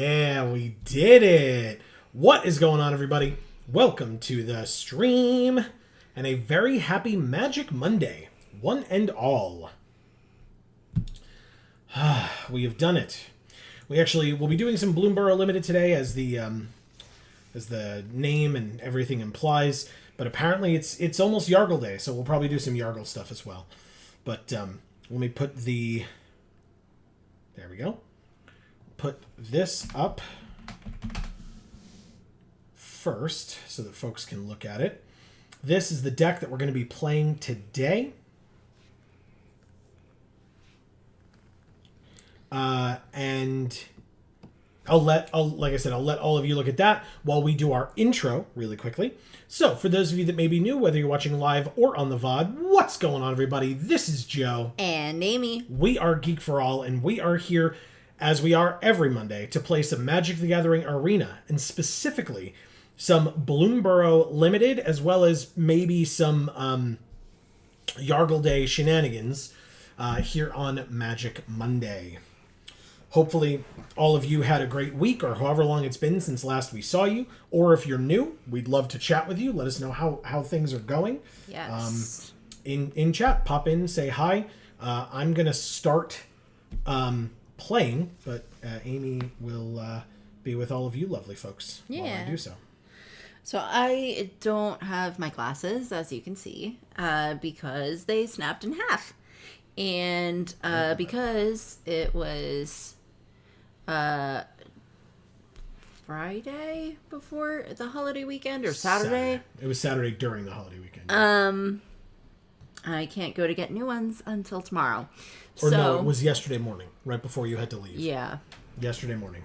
Yeah, we did it. What is going on, everybody? Welcome to the stream and a very happy Magic Monday, one and all. We have done it. We actually will be doing some Bloomburrow Limited today, as the name and everything implies. But apparently it's almost Yargle Day, so we'll probably do some Yargle stuff as well. But let me put the... There we go. Put this up first so that folks can look at it. This is the deck that we're going to be playing today. And like I said, I'll let all of you look at that while we do our intro really quickly. So, for those of you that may be new, whether you're watching live or on the VOD, what's going on, everybody? This is Joe. And Amy. We are Geek for All, and we are here, as we are every Monday, to play some Magic the Gathering Arena, and specifically some Bloomburrow Limited, as well as maybe some Yargle Day shenanigans here on Magic Monday. Hopefully all of you had a great week, or however long it's been since last we saw you. Or if you're new, we'd love to chat with you. Let us know how things are going. Yes. In chat, pop in, say hi. I'm going to start playing, but Amy will be with all of you lovely folks while I do so. So I don't have my glasses, as you can see, because they snapped in half. And because it was Friday before the holiday weekend, or Saturday? It was Saturday during the holiday weekend. I can't go to get new ones until tomorrow. Or no, it was yesterday morning, right before you had to leave. Yeah. Yesterday morning.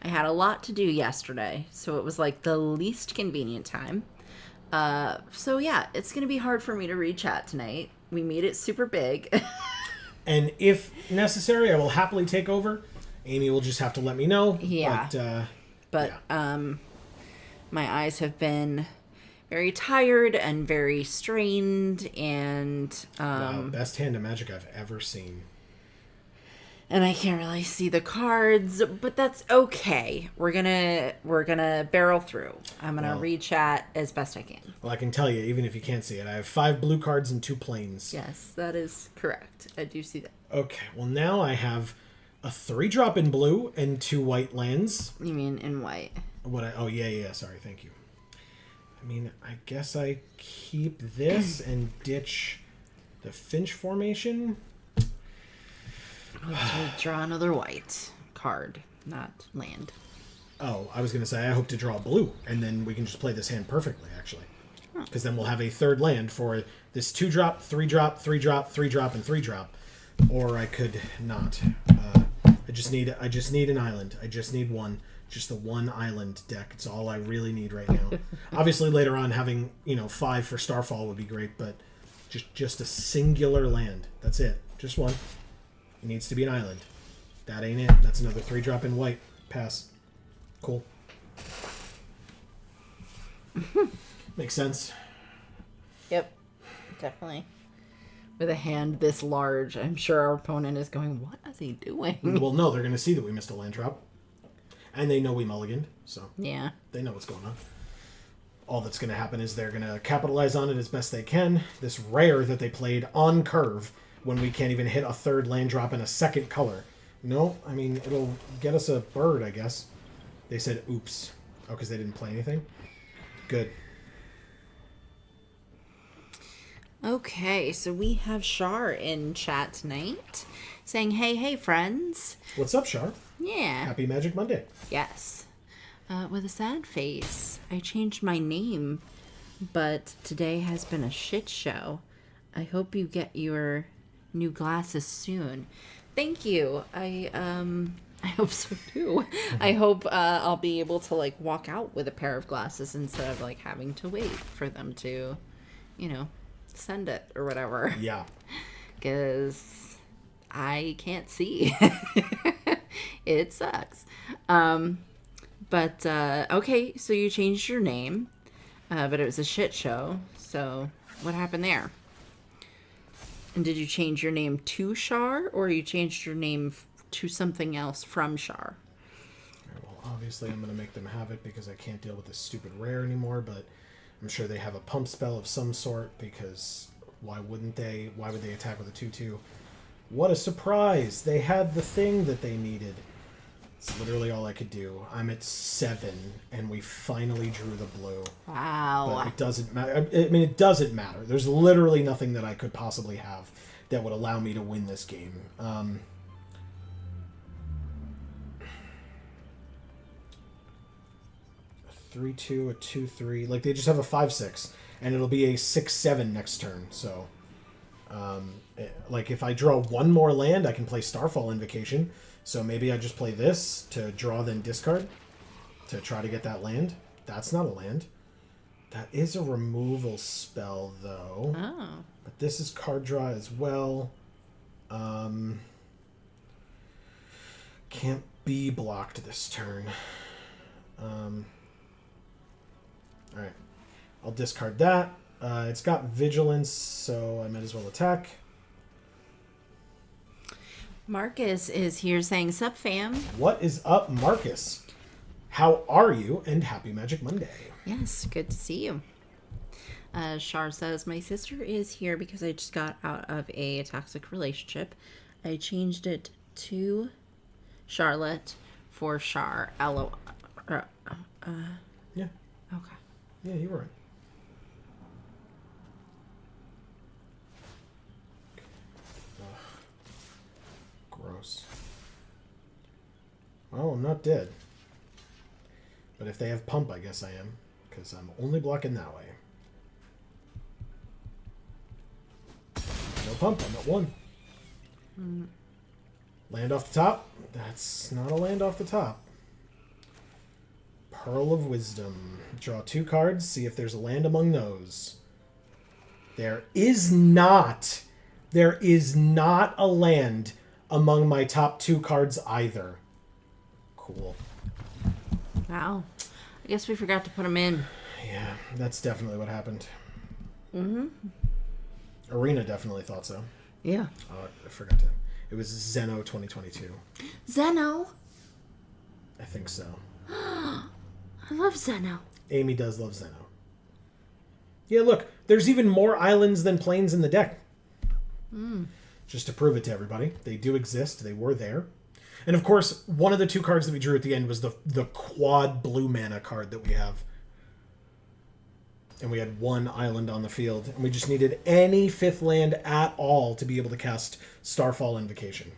I had a lot to do yesterday, so it was like the least convenient time. So yeah, it's going to be hard for me to read chat tonight. We made it super big. And if necessary, I will happily take over. Amy will just have to let me know. Yeah. But yeah. My eyes have been very tired and very strained, and wow, best hand of Magic I've ever seen. And I can't really see the cards, but that's okay. We're gonna barrel through. I'm gonna read chat as best I can. Well, I can tell you, even if you can't see it, I have 5 blue cards and 2 plains. Yes, that is correct. I do see that. Okay, well now I have a 3-drop in blue and 2 white lands. You mean in white? Oh yeah, sorry, thank you. I mean, I guess I keep this and ditch the Finch formation. To draw another white card, not land. Oh, I was going to say I hope to draw blue, and then we can just play this hand perfectly, actually. Because then we'll have a 3rd land for this 2-drop, 3-drop, 3-drop, 3-drop, and 3-drop. Or I could not. I just need an island. I just need one. Just the one island deck. It's all I really need right now. Obviously, later on, having 5 for Starfall would be great, but just a singular land. That's it. Just one. It needs to be an island. That ain't it. That's another 3-drop in white. Pass. Cool. Makes sense. Yep. Definitely. With a hand this large, I'm sure our opponent is going, what is he doing? Well, no, they're going to see that we missed a land drop. And they know we mulliganed, so yeah, they know what's going on. All that's going to happen is they're going to capitalize on it as best they can. This rare that they played on curve when we can't even hit a 3rd land drop in a 2nd color. No, I mean, it'll get us a bird, I guess. They said, oops. Oh, because they didn't play anything? Good. Okay, so we have Shar in chat tonight saying, hey, friends. What's up, Shar? Yeah. Happy Magic Monday. Yes. With a sad face. I changed my name, but today has been a shit show. I hope you get your new glasses soon. Thank you. I hope so too. I hope I'll be able to walk out with a pair of glasses instead of having to wait for them to, send it or whatever. Yeah. Because I can't see. It sucks. But okay, so you changed your name, but it was a shit show. So what happened there? And did you change your name to Shar, or you changed your name to something else from Shar? Obviously, I'm going to make them have it because I can't deal with this stupid rare anymore, but I'm sure they have a pump spell of some sort because why wouldn't they? Why would they attack with a 2/2? What a surprise! They had the thing that they needed. It's literally all I could do. I'm at 7, and we finally drew the blue. Wow. But it doesn't matter. I mean, it doesn't matter. There's literally nothing that I could possibly have that would allow me to win this game. 3/2, a 2/3. Like, they just have a 5/6, and it'll be a 6/7 next turn. So, like, if I draw one more land, I can play Starfall Invocation. So maybe I just play this to draw, then discard to try to get that land. That's not a land. That is a removal spell, though. Oh. But this is card draw as well. Can't be blocked this turn. Alright. I'll discard that. It's got vigilance, so I might as well attack. Marcus is here saying, "Sup, fam?" What is up, Marcus? How are you? And happy Magic Monday. Yes, good to see you. Shar says, "My sister is here because I just got out of a toxic relationship. I changed it to Charlotte for Char. Yeah. Okay. Yeah, you were right. Gross. Well, I'm not dead. But if they have pump, I guess I am. Because I'm only blocking that way. No pump, I'm at 1. Land off the top? That's not a land off the top. Pearl of Wisdom. Draw 2 cards, see if there's a land among those. There is not. There is not a land among my top 2 cards either. Cool. Wow. I guess we forgot to put them in. Yeah, that's definitely what happened. Mm-hmm. Arena definitely thought so. Yeah. I forgot to. It was Zeno 2022. Zeno. I think so. I love Zeno. Amy does love Zeno. Yeah, look, there's even more islands than planes in the deck. Just to prove it to everybody. They do exist. They were there. And of course, one of the 2 cards that we drew at the end was the quad blue mana card that we have. And we had 1 island on the field. And we just needed any 5th land at all to be able to cast Starfall Invocation.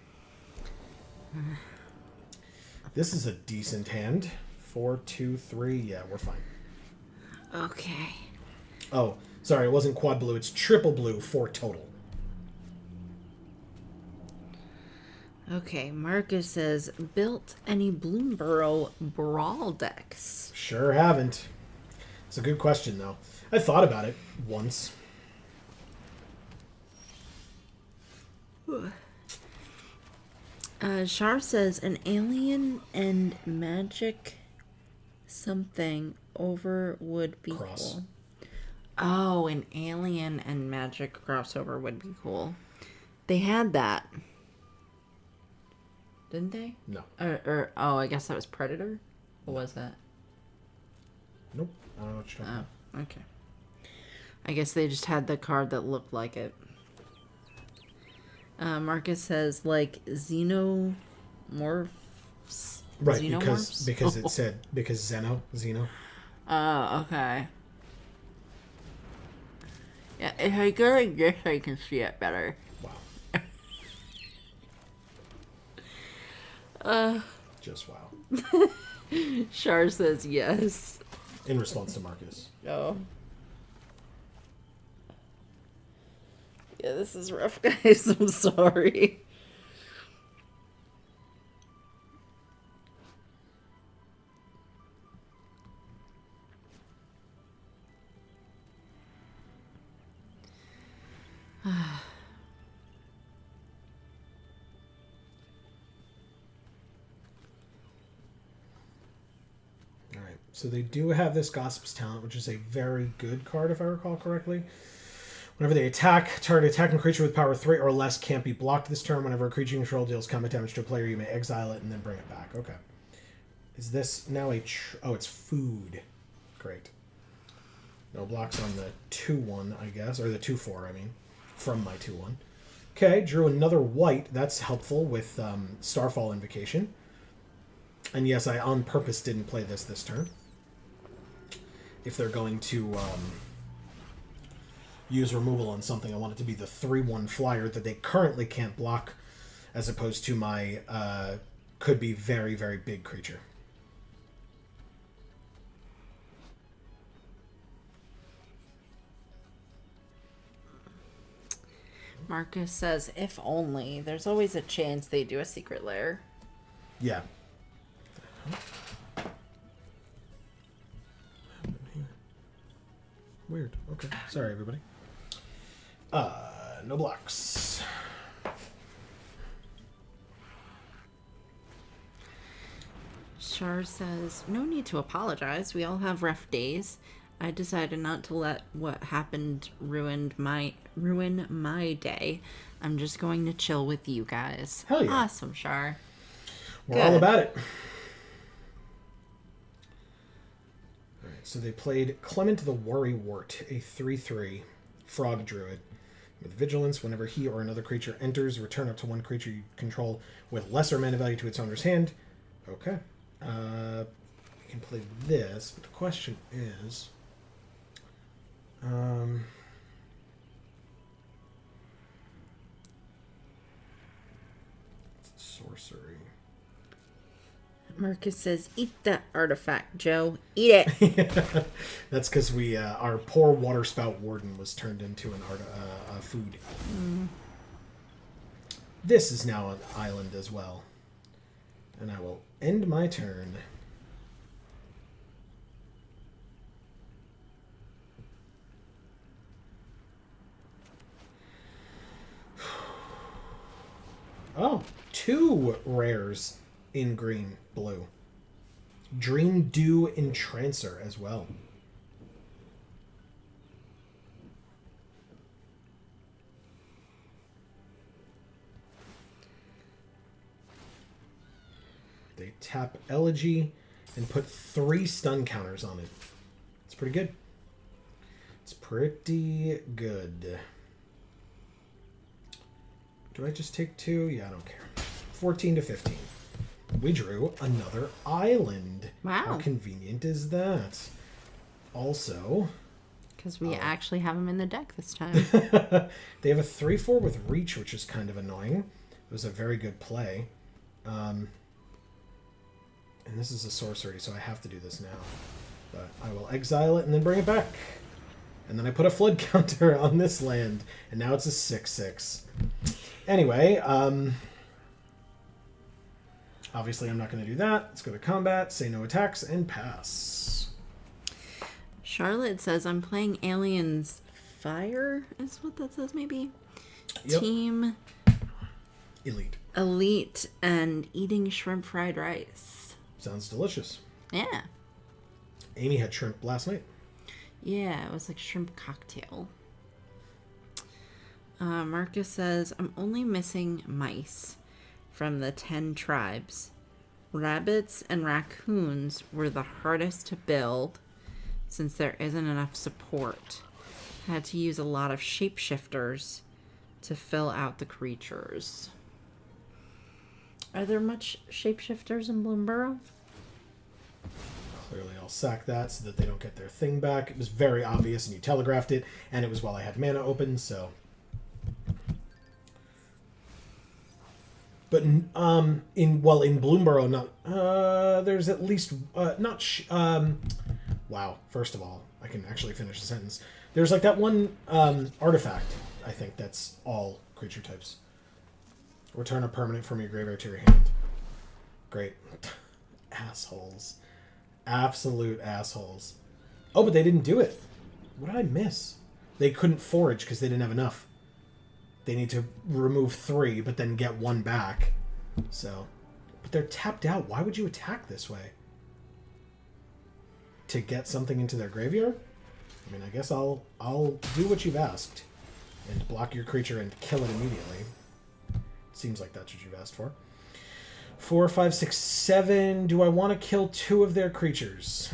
This is a decent hand. 4, 2, 3. Yeah, we're fine. Okay. Oh, sorry, it wasn't quad blue. It's triple blue, 4 total. Okay, Marcus says, "Built any Bloomburrow Brawl decks?" Sure haven't. It's a good question, though. I thought about it once. Shar says, "An alien and magic something over would be Cross. cool." Oh, an alien and magic crossover would be cool. They had that. Didn't they? No. Oh, I guess that was Predator? What was that? Nope. I don't know what you're talking about. Oh, okay. I guess they just had the card that looked like it. Marcus says, like, xenomorphs? Right, Xenomorphs? because it said, because Zeno. Oh, okay. Yeah, if I go like this, I can see it better. Wow. Just wow. Shar says yes. In response to Marcus. Oh. Yeah, this is rough, guys. I'm sorry. Alright, so they do have this Gossip's Talent, which is a very good card, if I recall correctly. Whenever they attack, target attacking creature with power 3 or less can't be blocked this turn. Whenever a creature you control deals combat damage to a player, you may exile it and then bring it back. Okay. Is this now a... oh, it's food. Great. No blocks on the 2-1, I guess. Or the 2-4, I mean. From my 2-1. Okay, drew another white. That's helpful with Starfall Invocation. And yes, I on purpose didn't play this turn. If they're going to use removal on something, I want it to be the 3-1 flyer that they currently can't block, as opposed to my could be very, very big creature. Marcus says, if only. There's always a chance they do a secret lair. Yeah. Weird. Okay. Sorry, everybody. No blocks. Shar says, no need to apologize. We all have rough days. I decided not to let what happened ruin my day. I'm just going to chill with you guys. Hell yeah. Awesome, Shar. We're all about it. All right, so they played Clement the Worrywart, a 3/3 frog druid. With vigilance, whenever he or another creature enters, return up to one creature you control with lesser mana value to its owner's hand. Okay. We can play this, but the question is... sorcery. Marcus says, eat that artifact, Joe. Eat it. That's because we our poor water spout warden was turned into an food. This is now an island as well. And I will end my turn. Oh, 2 rares in green, blue. Dream Dew Entrancer as well. They tap Elegy and put 3 stun counters on it. It's pretty good. It's pretty good. Do I just take 2? Yeah, I don't care. 14 to 15. We drew another island. Wow. How convenient is that? Also... because we actually have them in the deck this time. They have a 3/4 with reach, which is kind of annoying. It was a very good play. And this is a sorcery, so I have to do this now. But I will exile it and then bring it back. And then I put a flood counter on this land, and now it's a 6/6. Anyway, obviously I'm not going to do that. Let's go to combat, say no attacks, and pass. Charlotte says, I'm playing Aliens Fire, is what that says, maybe? Yep. Team Elite and eating shrimp fried rice. Sounds delicious. Yeah. Amy had shrimp last night. Yeah, it was like shrimp cocktail. Marcus says, I'm only missing mice from the 10 tribes. Rabbits and raccoons were the hardest to build since there isn't enough support. I had to use a lot of shapeshifters to fill out the creatures. Are there much shapeshifters in Bloomburrow? Clearly I'll sack that so that they don't get their thing back. It was very obvious and you telegraphed it, and it was while I had mana open, so... But in Bloomburrow, not there's at least wow. First of all, I can actually finish the sentence. There's like that one artifact. I think that's all creature types. Return a permanent from your graveyard to your hand. Great, assholes, absolute assholes. Oh, but they didn't do it. What did I miss? They couldn't forage because they didn't have enough. They need to remove 3, but then get 1 back. So, but they're tapped out. Why would you attack this way? To get something into their graveyard? I mean, I guess I'll do what you've asked and block your creature and kill it immediately. Seems like that's what you've asked for. 4, 5, 6, 7. Do I want to kill 2 of their creatures?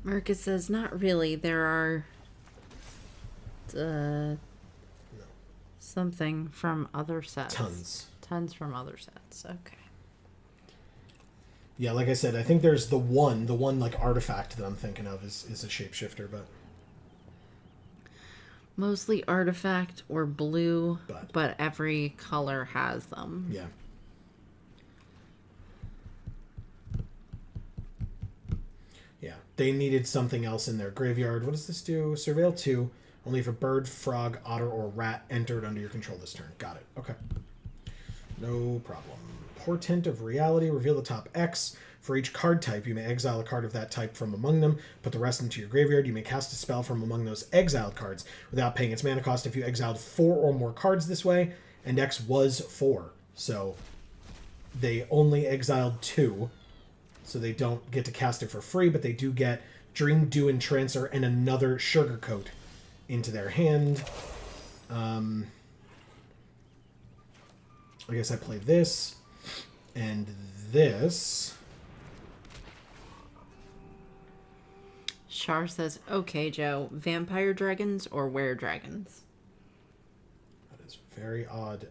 Marcus says, not really. There are something from other sets. Tons from other sets. Okay. Yeah, like I said, I think there's the one like artifact that I'm thinking of is a shapeshifter, but mostly artifact or blue, but every color has them. Yeah. Yeah, they needed something else in their graveyard. What does this do? Surveil 2. Only if a bird, frog, otter, or rat entered under your control this turn. Got it. Okay. No problem. Portent of Reality. Reveal the top X. For each card type, you may exile a card of that type from among them. Put the rest into your graveyard. You may cast a spell from among those exiled cards without paying its mana cost if you exiled 4 or more cards this way. And X was 4. So they only exiled 2. So they don't get to cast it for free, but they do get Dream, Dew, Entrancer, and another Sugarcoat into their hand. I guess I play this and this. Char says, okay, Joe, vampire dragons or were dragons? That is very odd.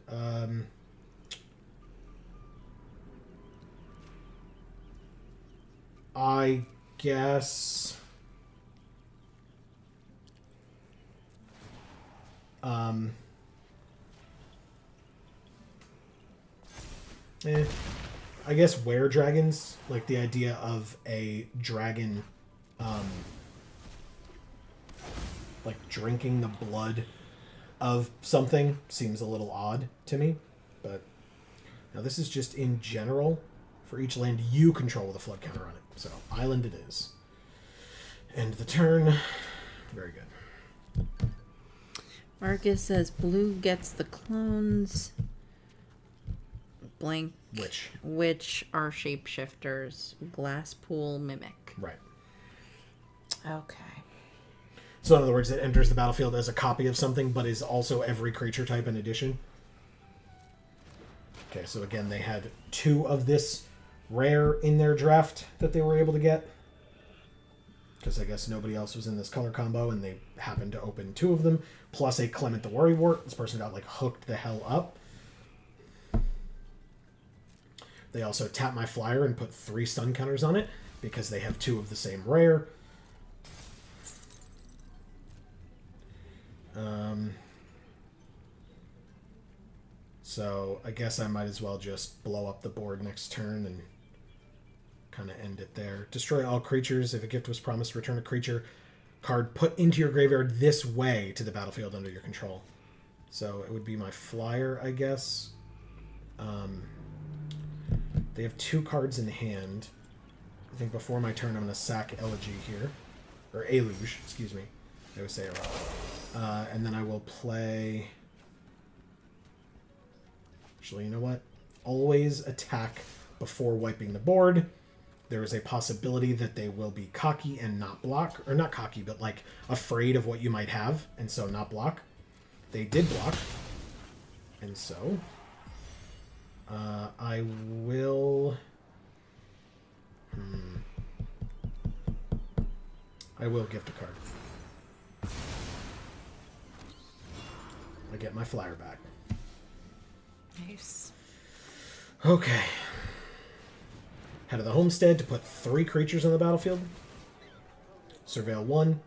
I guess... I guess were dragons, like the idea of a dragon like drinking the blood of something seems a little odd to me. But now this is just in general for each land you control with a flood counter on it. So island it is. End the turn. Very good. Marcus says blue gets the clones. Blank. Which are shapeshifters. Glasspool Mimic. Right. Okay. So in other words, it enters the battlefield as a copy of something, but is also every creature type in addition. Okay, so again, they had 2 of this rare in their draft that they were able to get. Because I guess nobody else was in this color combo, and they happened to open 2 of them. Plus a Clement the Worrywart. This person got, like, hooked the hell up. They also tap my flyer and put 3 stun counters on it, because they have 2 of the same rare. So I guess I might as well just blow up the board next turn and kind of end it there. Destroy all creatures. If a gift was promised, return a creature card put into your graveyard this way to the battlefield under your control. So it would be my flyer, I guess. They have 2 cards in hand. I think before my turn I'm going to sack Elegy here. Or Eluge, excuse me. I always say it wrong. And then I will play... Actually, you know what? Always attack before wiping the board. There is a possibility that they will be cocky and not block. Or not cocky, but like afraid of what you might have. And so not block. They did block. And so... I will... I will gift a card. I get my flyer back. Nice. Okay. Head of the homestead to put 3 creatures on the battlefield. Surveil 1.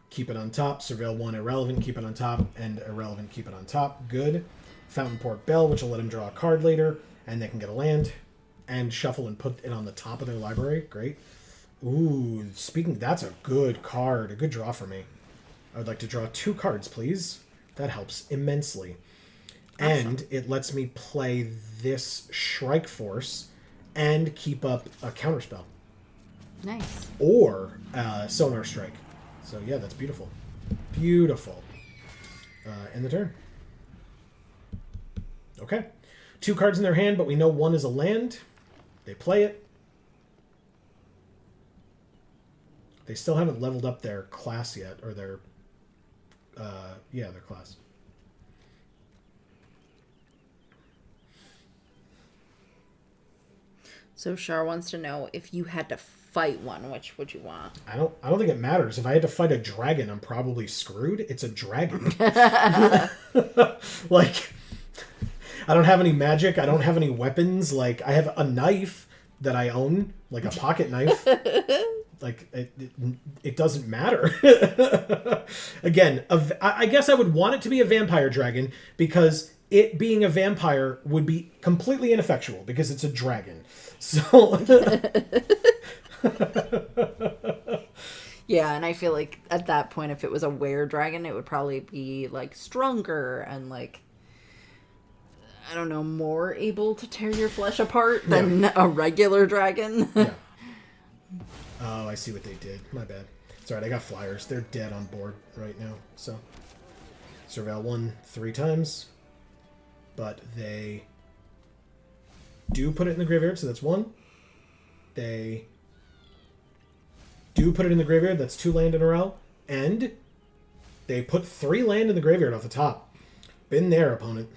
Keep it on top. Surveil 1 irrelevant, keep it on top. And irrelevant, keep it on top. Good. Fountain Port Bell, which will let him draw a card later. And they can get a land. And shuffle and put it on the top of their library. Great. Ooh, that's a good card. A good draw for me. I would like to draw 2 cards, please. That helps immensely. Awesome. And it lets me play this Shrike Force and keep up a counterspell. Nice. Or Sonar Strike. So yeah, that's beautiful. Beautiful. End the turn. Okay. 2 cards in their hand, but we know 1 is a land. They play it. They still haven't leveled up their class yet, or their... their class. So Shar wants to know if you had to fight one, which would you want? I don't think it matters. If I had to fight a dragon, I'm probably screwed. It's a dragon. Like, I don't have any magic. I don't have any weapons. Like, I have a knife that I own, like a pocket knife. Like, it doesn't matter. Again, I guess I would want it to be a vampire dragon because it being a vampire would be completely ineffectual because it's a dragon. So... Yeah, and I feel like at that point, if it was a were-dragon, it would probably be, like, stronger and, like, I don't know, more able to tear your flesh apart than a regular dragon. Yeah. Oh, I see what they did. My bad. It's alright, I got flyers. They're dead on board right now, so... Surveil 1 3 times. But they do put it in the graveyard, so that's 1. They do put it in the graveyard, that's 2 land in a row. And they put 3 land in the graveyard off the top. Been there, opponent.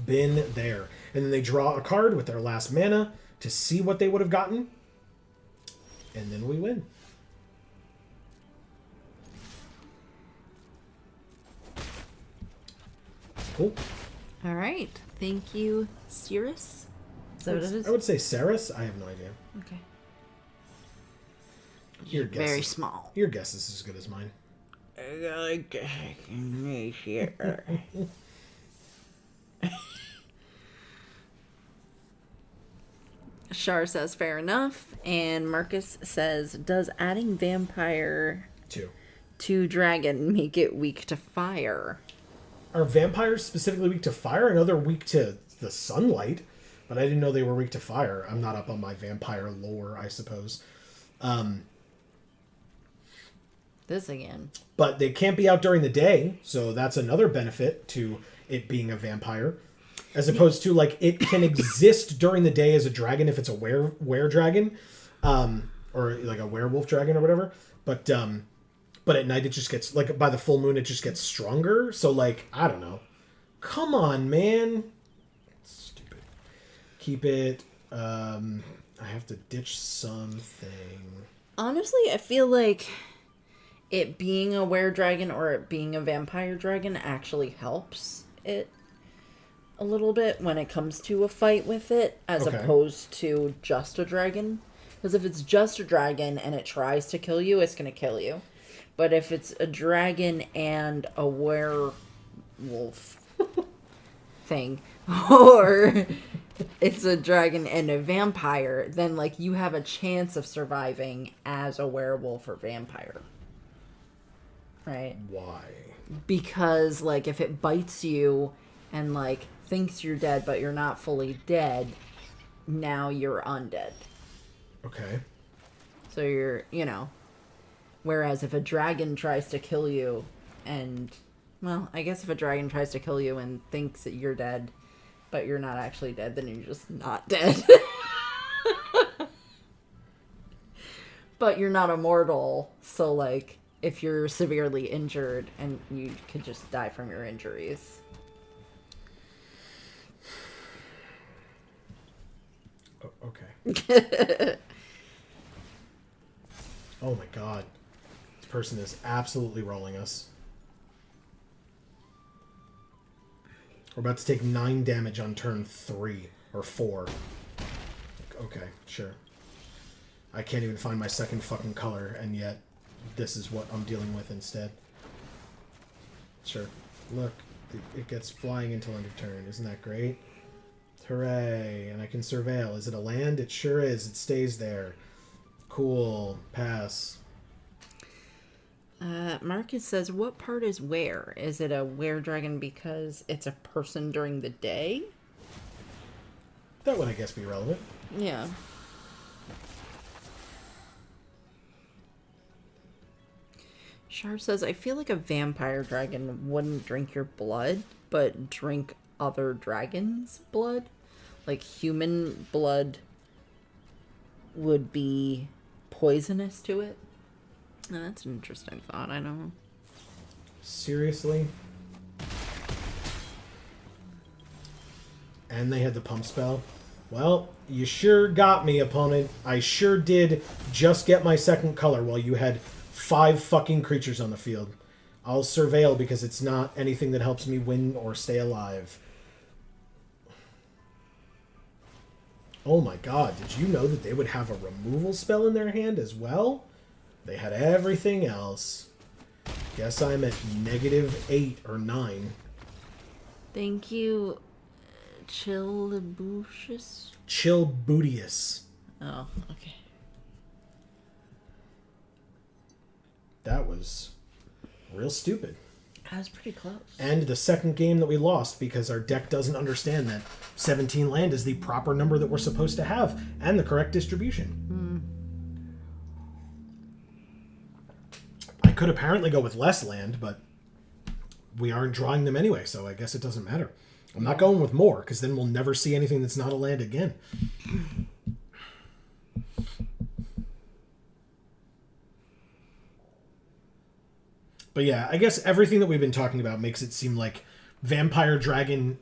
Been there. And then they draw a card with their last mana to see what they would have gotten. And then we win. Cool. All right. Thank you, Cirrus. Is that what it is? I would say Ceres. I have no idea. Okay. Your guess Very is, small. Your guess is as good as mine. Shar says fair enough, and Marcus says, does adding vampire 2. to dragon make it weak to fire? Are vampires specifically weak to fire? I know they're weak to the sunlight, but I didn't know they were weak to fire. I'm not up on my vampire lore, I suppose. This again. But they can't be out during the day, so that's another benefit to it being a vampire. As opposed to, like, it can exist during the day as a dragon if it's a were dragon, or like a werewolf dragon or whatever. But at night it just gets, like, by the full moon it just gets stronger. So, like, I don't know. Come on, man. Stupid. Keep it. I have to ditch something. Honestly, I feel like it being a were-dragon or it being a vampire dragon actually helps it a little bit when it comes to a fight with it, as opposed to just a dragon. Because if it's just a dragon and it tries to kill you, it's going to kill you. But if it's a dragon and a werewolf thing, or it's a dragon and a vampire, then, like, you have a chance of surviving as a werewolf or vampire. Right? Why? Because, like, if it bites you and, like, thinks you're dead but you're not fully dead, now you're undead. Okay. So you're, you know. Whereas if a dragon tries to kill you and, well, I guess if a dragon tries to kill you and thinks that you're dead but you're not actually dead, then you're just not dead. But you're not immortal, so, like, if you're severely injured and you could just die from your injuries. Okay. Oh my god. This person is absolutely rolling us. We're about to take 9 damage on turn 3 or 4. Okay, sure. I can't even find my second fucking color, and yet this is what I'm dealing with instead. Sure. Look, it gets flying until end of turn. Isn't that great? Hooray. And I can surveil. Is it a land? It sure is. It stays there. Cool. Pass. Marcus says, what part is where? Is it a were-dragon because it's a person during the day? That would, I guess, be relevant. Yeah. Shar says, I feel like a vampire dragon wouldn't drink your blood, but drink other dragons' blood. Like, human blood would be poisonous to it. Oh, that's an interesting thought. I don't know. Seriously? And they had the pump spell? Well, you sure got me, opponent. I sure did just get my second color while you had 5 fucking creatures on the field. I'll surveil because it's not anything that helps me win or stay alive. Oh my god, did you know that they would have a removal spell in their hand as well? They had everything else. Guess I'm at -8 or 9. Thank you, Chilbucius. Chilbutius. Oh, okay. That was real stupid. That was pretty close. And the second game that we lost because our deck doesn't understand that 17 land is the proper number that we're supposed to have and the correct distribution. I could apparently go with less land, but we aren't drawing them anyway, so I guess it doesn't matter. I'm not going with more, because then we'll never see anything that's not a land again. But yeah, I guess everything that we've been talking about makes it seem like Vampire Dragon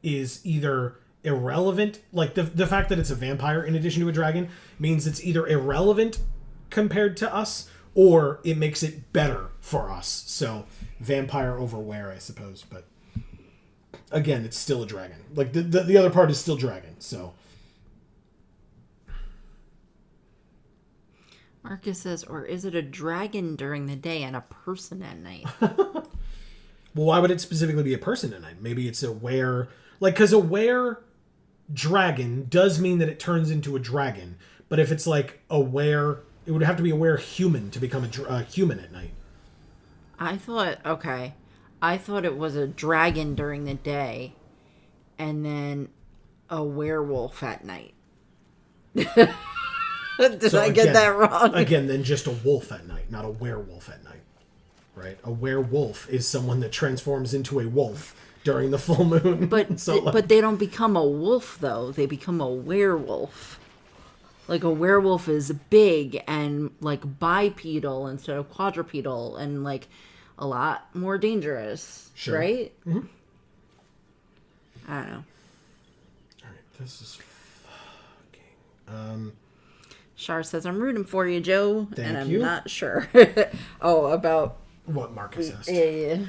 is either irrelevant, like the fact that it's a vampire in addition to a dragon means it's either irrelevant compared to us, or it makes it better for us. So, vampire over were, I suppose, but again, it's still a dragon. Like, the other part is still dragon, so. Marcus says, or is it a dragon during the day and a person at night? Well, why would it specifically be a person at night? Maybe it's a were... Like, because a were dragon does mean that it turns into a dragon. But if it's like a were... It would have to be a were human to become a human at night. I thought it was a dragon during the day and then a werewolf at night. Did I get that wrong? Again, then just a wolf at night, not a werewolf at night. Right? A werewolf is someone that transforms into a wolf during the full moon. But but they don't become a wolf, though. They become a werewolf. Like, a werewolf is big and, like, bipedal instead of quadrupedal and, like, a lot more dangerous. Sure. Right? Mm-hmm. I don't know. All right, this is fucking... Shar says, I'm rooting for you, Joe. Thank and I'm you. not sure. Oh, about... What Marcus asked. Yeah.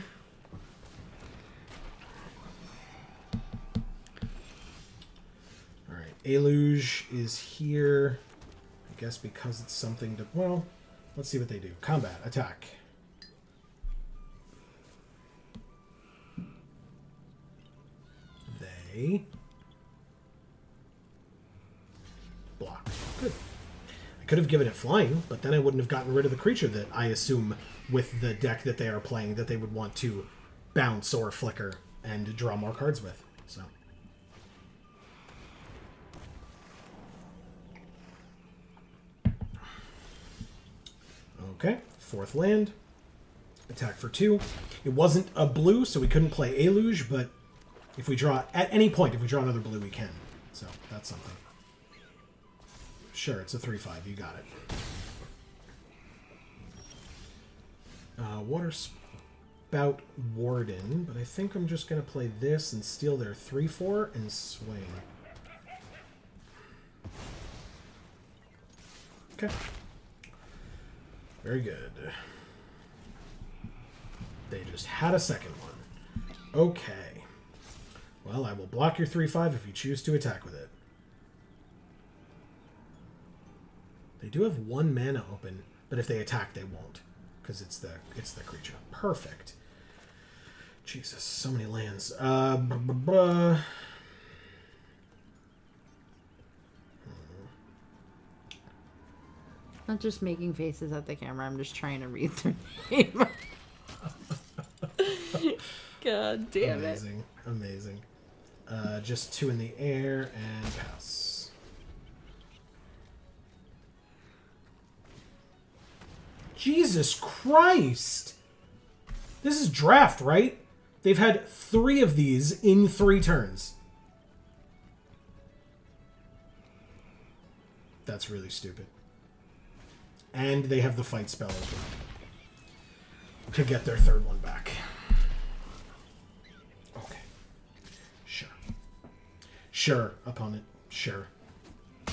All right, Eluge is here. I guess because it's something to... Well, let's see what they do. Combat, attack. They... block. Good. I could have given it flying, but then I wouldn't have gotten rid of the creature that I assume with the deck that they are playing that they would want to bounce or flicker and draw more cards with. So... Okay, 4th land. Attack for 2. It wasn't a blue, so we couldn't play Eluge, but if we draw, at any point, if we draw another blue, we can. So, that's something. Sure, it's a 3/5. You got it. Water Spout Warden, but I think I'm just going to play this and steal their 3/4 and swing. Okay. Very good. They just had a second one. Okay. Well, I will block your 3/5 if you choose to attack with it. They do have 1 mana open, but if they attack, they won't, because it's the creature. Perfect. Jesus, so many lands. I'm not just making faces at the camera. I'm just trying to read their name. God damn it. Amazing. Amazing. Just 2 in the air and pass. Jesus Christ! This is draft, right? They've had 3 of these in 3 turns. That's really stupid. And they have the fight spell as well. To get their 3rd one back. Okay. Sure. Sure, opponent. Sure. I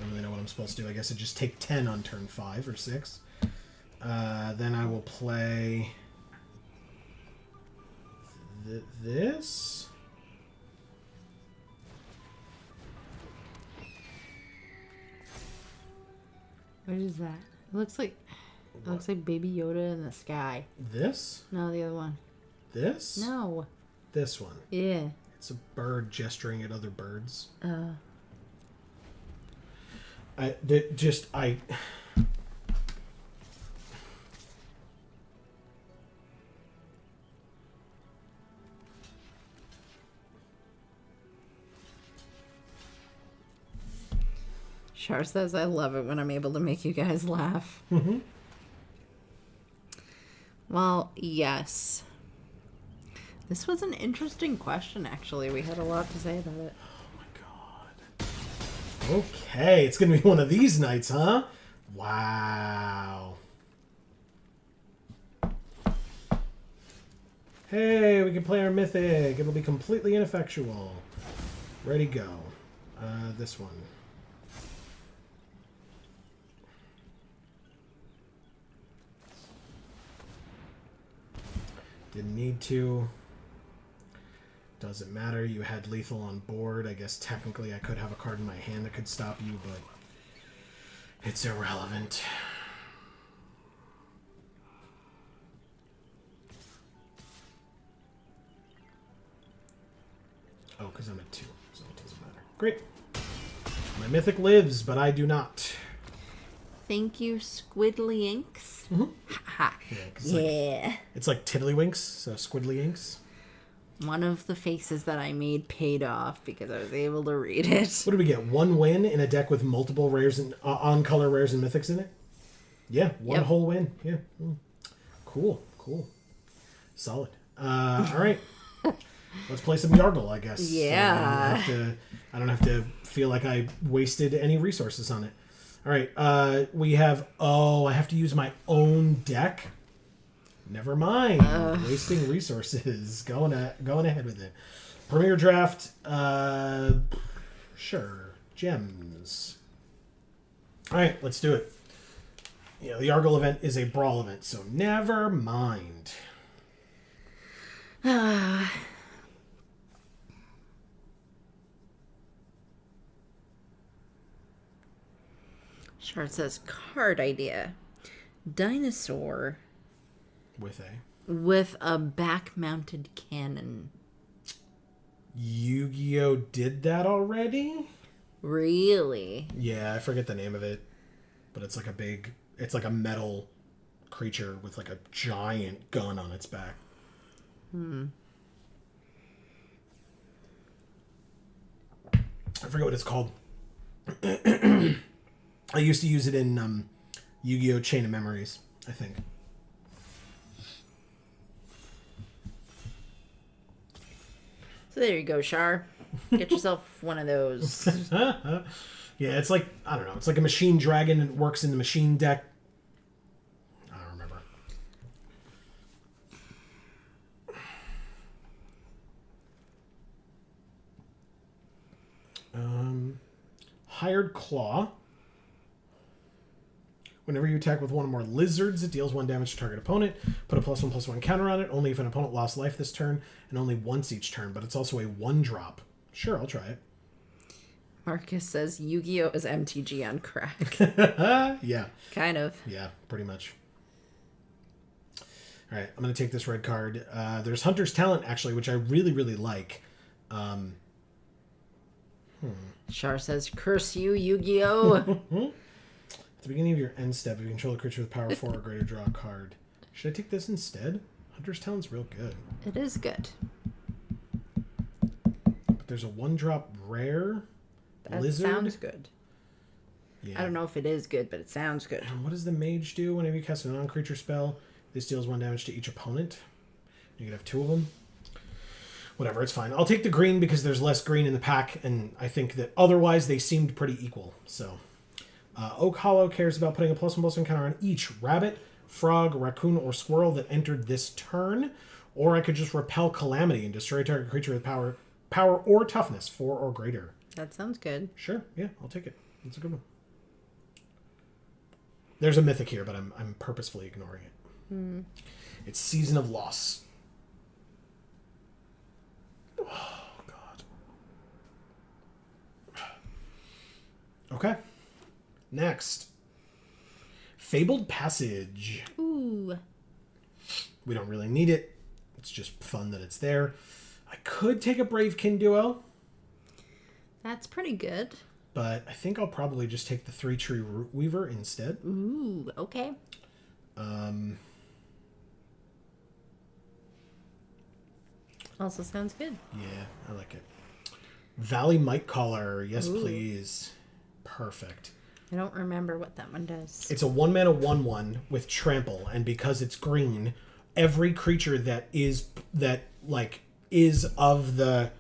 don't really know what I'm supposed to do. I guess I just take 10 on turn 5 or 6. Then I will play this. What is that? It looks like Baby Yoda in the sky. This? No, the other one. This? No. This one. Yeah. It's a bird gesturing at other birds. Char says, I love it when I'm able to make you guys laugh. Mm-hmm. Well, yes. This was an interesting question, actually. We had a lot to say about it. Oh my god. Okay, it's gonna be one of these nights, huh? Wow. Hey, we can play our mythic. It'll be completely ineffectual. Ready, go. This one. Didn't need to. Doesn't matter. You had lethal on board. I guess technically I could have a card in my hand that could stop you, but it's irrelevant. Oh, because I'm at 2, so it doesn't matter. Great. My mythic lives, but I do not. Thank you, Squidly Inks. Mm-hmm. Ha. Yeah. It's like Tiddlywinks, so Squidly Inks. One of the faces that I made paid off because I was able to read it. What do we get? 1 win in a deck with multiple rares and on-color rares and mythics in it? Yeah, one whole win. Yeah. Cool. Solid. All right. Let's play some Yargle, I guess. Yeah. So I don't have to feel like I wasted any resources on it. All right. We have... Oh, I have to use my own deck? Never mind. Wasting resources. Going ahead with it. Premier Draft. Sure. Gems. All right, let's do it. Yeah, the Yargle event is a brawl event, so never mind. Chart says card idea. Dinosaur with a back-mounted cannon. Yu-Gi-Oh! Did that already? Really? Yeah, I forget the name of it. But it's like it's like a metal creature with like a giant gun on its back. I forget what it's called. I used to use it in Yu-Gi-Oh! Chain of Memories, I think. So there you go, Char. Get yourself one of those. Yeah, it's like, I don't know, it's like a machine dragon and it works in the machine deck. I don't remember. Hired Claw. Whenever you attack with one or more lizards, it deals 1 damage to target opponent. Put a +1/+1 counter on it, only if an opponent lost life this turn, and only once each turn, but it's also a 1-drop. Sure, I'll try it. Marcus says Yu-Gi-Oh! Is MTG on crack. Yeah. Kind of. Yeah, pretty much. All right, I'm going to take this red card. There's Hunter's Talent, actually, which I really, really like. Char says, curse you, Yu-Gi-Oh! At the beginning of your end step, if you control a creature with power 4 or greater, draw a card. Should I take this instead? Hunter's Talent's real good. It is good. But there's a 1-drop rare That lizard. sounds good. Yeah. I don't know if it is good, but it sounds good. And what does the mage do whenever you cast a non-creature spell? This deals 1 damage to each opponent. You can have 2 of them. Whatever, it's fine. I'll take the green because there's less green in the pack, and I think that otherwise they seemed pretty equal. So, Oak Hollow cares about putting a +1/+1 counter on each rabbit, frog, raccoon, or squirrel that entered this turn. Or I could just repel Calamity and destroy target creature with power or toughness 4 or greater. That sounds good. Sure. Yeah, I'll take it. That's a good one. There's a mythic here, but I'm purposefully ignoring it. It's Season of Loss. Oh, God. Okay. Next. Fabled Passage. Ooh. We don't really need it. It's just fun that it's there. I could take a Bravekin Duo. That's pretty good. But I think I'll probably just take the 3-tree Root Weaver instead. Ooh, okay. Also sounds good. Yeah, I like it. Valley Might Caller. Yes, Ooh. please. Perfect. I don't remember what that one does. It's a 1-mana 1/1 with trample, and because it's green, every creature that is of the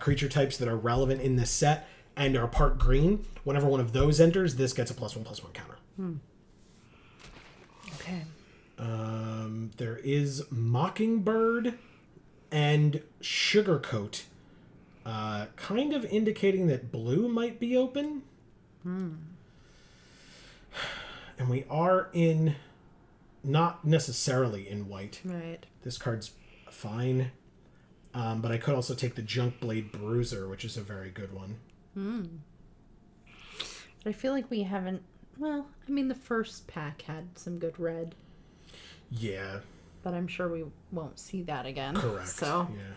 creature types that are relevant in this set and are part green, whenever one of those enters, this gets a +1/+1 counter. Okay. There is Mockingbird and Sugarcoat, kind of indicating that blue might be open. And we are in, not necessarily in white. Right. This card's fine. But I could also take the Junkblade Bruiser, which is a very good one. But I feel like we haven't... Well, I mean, the first pack had some good red. Yeah. But I'm sure we won't see that again. Correct. So. Yeah.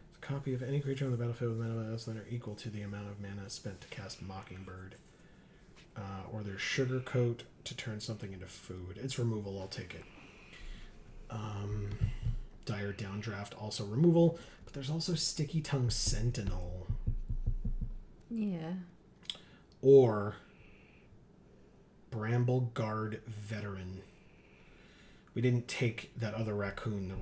It's a copy of any creature on the battlefield with mana less than or equal to the amount of mana spent to cast Mockingbird. Or there's Sugarcoat to turn something into food. It's removal. I'll take it. Dire Downdraft, also removal. But there's also Sticky Tongue Sentinel. Yeah. Or Bramble Guard Veteran. We didn't take that other raccoon,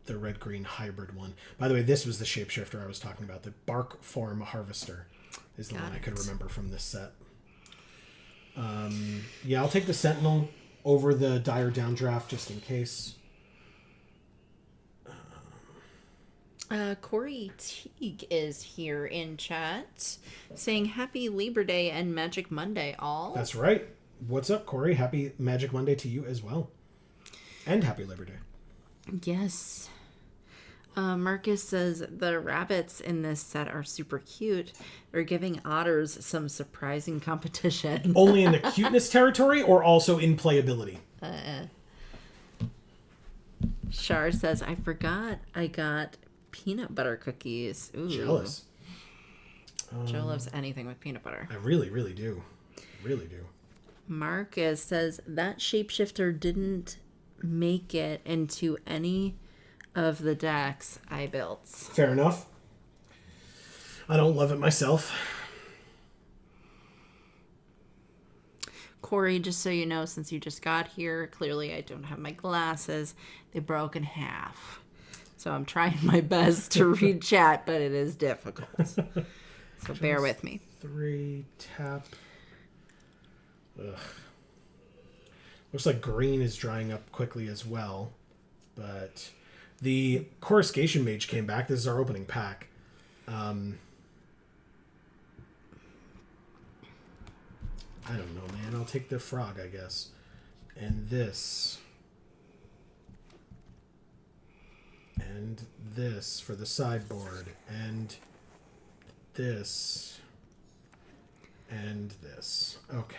the red-green hybrid one. By the way, this was the shapeshifter I was talking about. The Bark Form Harvester is the one I could remember from this set. Yeah, I'll take the Sentinel over the Dire Downdraft just in case. Corey Teague is here in chat saying Happy Labor Day and Magic Monday all. That's right. What's up, Corey? Happy Magic Monday to you as well. And Happy Labor Day. Yes. Marcus says the rabbits in this set are super cute. They're giving otters some surprising competition. Only in the cuteness territory or also in playability? Shar says, I forgot I got peanut butter cookies. Ooh. Jealous. Joe loves anything with peanut butter. I really, really do. Really do. Marcus says that shapeshifter didn't make it into any of the decks I built. Fair enough. I don't love it myself. Corey, just so you know, since you just got here, clearly I don't have my glasses. They broke in half. So I'm trying my best to read chat, but it is difficult. So bear with me. 3 tap. Ugh. Looks like green is drying up quickly as well. But the Coruscation Mage came back. This is our opening pack. I don't know, man. I'll take the frog, I guess. And this. And this for the sideboard. And this. And this. Okay.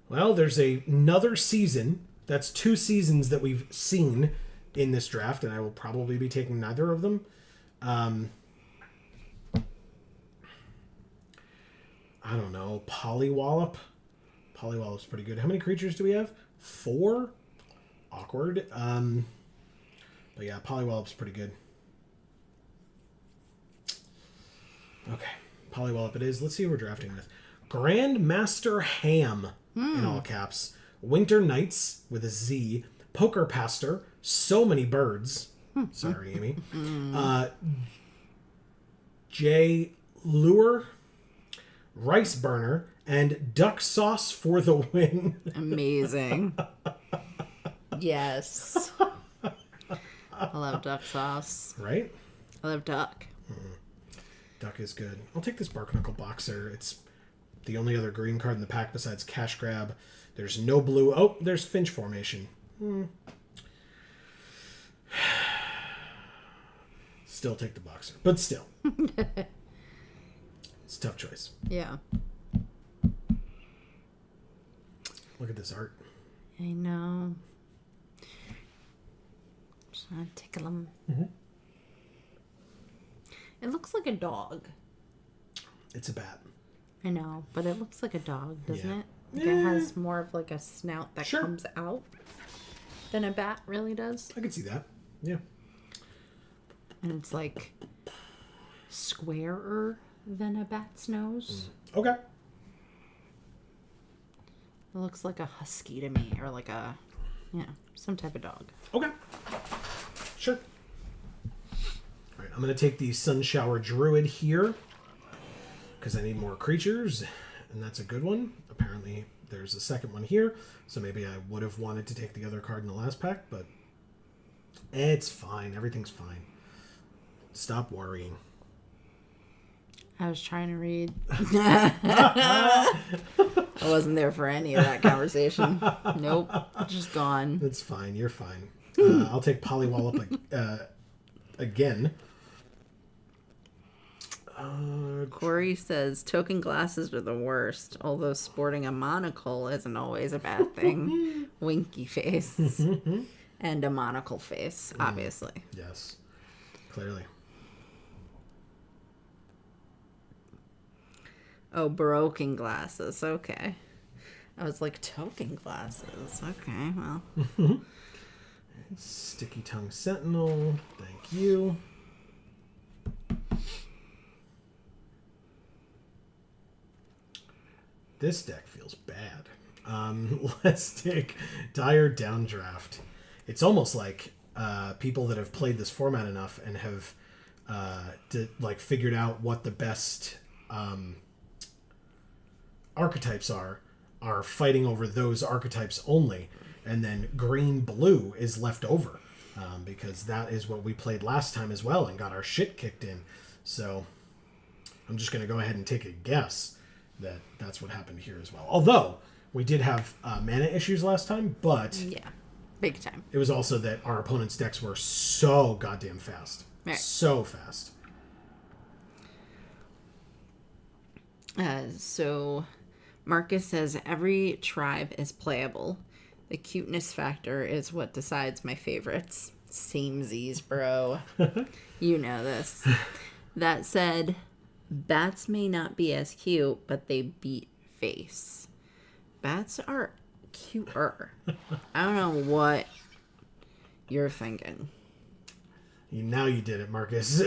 Well, there's another season. That's 2 seasons that we've seen in this draft, and I will probably be taking neither of them. I don't know. Polywallop. Polywallop's pretty good. How many creatures do we have? 4? Awkward. But yeah, Polywallop's pretty good. Okay. Polywallop it is. Let's see who we're drafting with. Grandmaster Ham, in all caps. Winter Nights, with a Z. Poker Pastor. So many birds. Sorry, Amy. J. Lure. Rice Burner. And Duck Sauce for the win. Amazing. Yes. I love duck sauce. Right? I love duck. Duck is good. I'll take this Bark Knuckle Boxer. It's the only other green card in the pack besides Cash Grab. There's no blue. Oh, there's Finch Formation. Still take the Boxer. But still. It's a tough choice. Yeah. Look at this art. I know. Just gonna tickle him. It looks like a dog. It's a bat. I know, but it looks like a dog, doesn't Yeah. it? Like it has more of like a snout that Sure. comes out than a bat really does. I can see that. Yeah. And it's like squarer than a bat's nose. Okay. It looks like a husky to me, or like a, some type of dog. Okay. Sure. All right, I'm going to take the Sun Shower Druid here because I need more creatures, and that's a good one. Apparently, there's a second one here, so maybe I would have wanted to take the other card in the last pack, but it's fine. Everything's fine. Stop worrying. I was trying to read. I wasn't there for any of that conversation. Nope. Just gone. It's fine. You're fine. I'll take Poliwallop again. Corey says token glasses are the worst, although sporting a monocle isn't always a bad thing. Winky face. And a monocle face, obviously. Yes. Clearly. Oh, broken glasses. Okay. I was like, token glasses. Okay, well. Sticky Tongue Sentinel. Thank you. This deck feels bad. Let's take Dire Downdraft. It's almost like people that have played this format enough and have figured out what the best archetypes are fighting over those archetypes only, and then green-blue is left over because that is what we played last time as well and got our shit kicked in. So I'm just going to go ahead and take a guess that that's what happened here as well. Although we did have mana issues last time, but Yeah, big time. it was also that our opponent's decks were so goddamn fast. Right. So fast. So Marcus says every tribe is playable. The cuteness factor is what decides my favorites. Samesies, bro. You know this. That said, bats may not be as cute, but they beat face. Bats are cuter. I don't know what you're thinking. Now you did it, Marcus.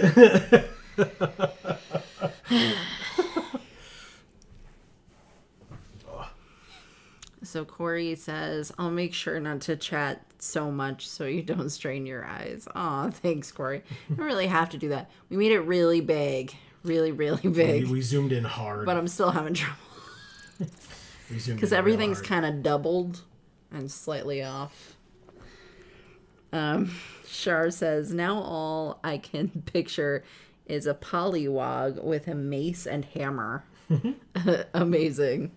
So Corey says, I'll make sure not to chat so much so you don't strain your eyes. Aw, thanks, Corey. I don't really have to do that. We made it really big. Really, really big. We zoomed in hard. But I'm still having trouble. Because everything's kind of doubled and slightly off. Shar says, now all I can picture is a polywog with a mace and hammer. Amazing.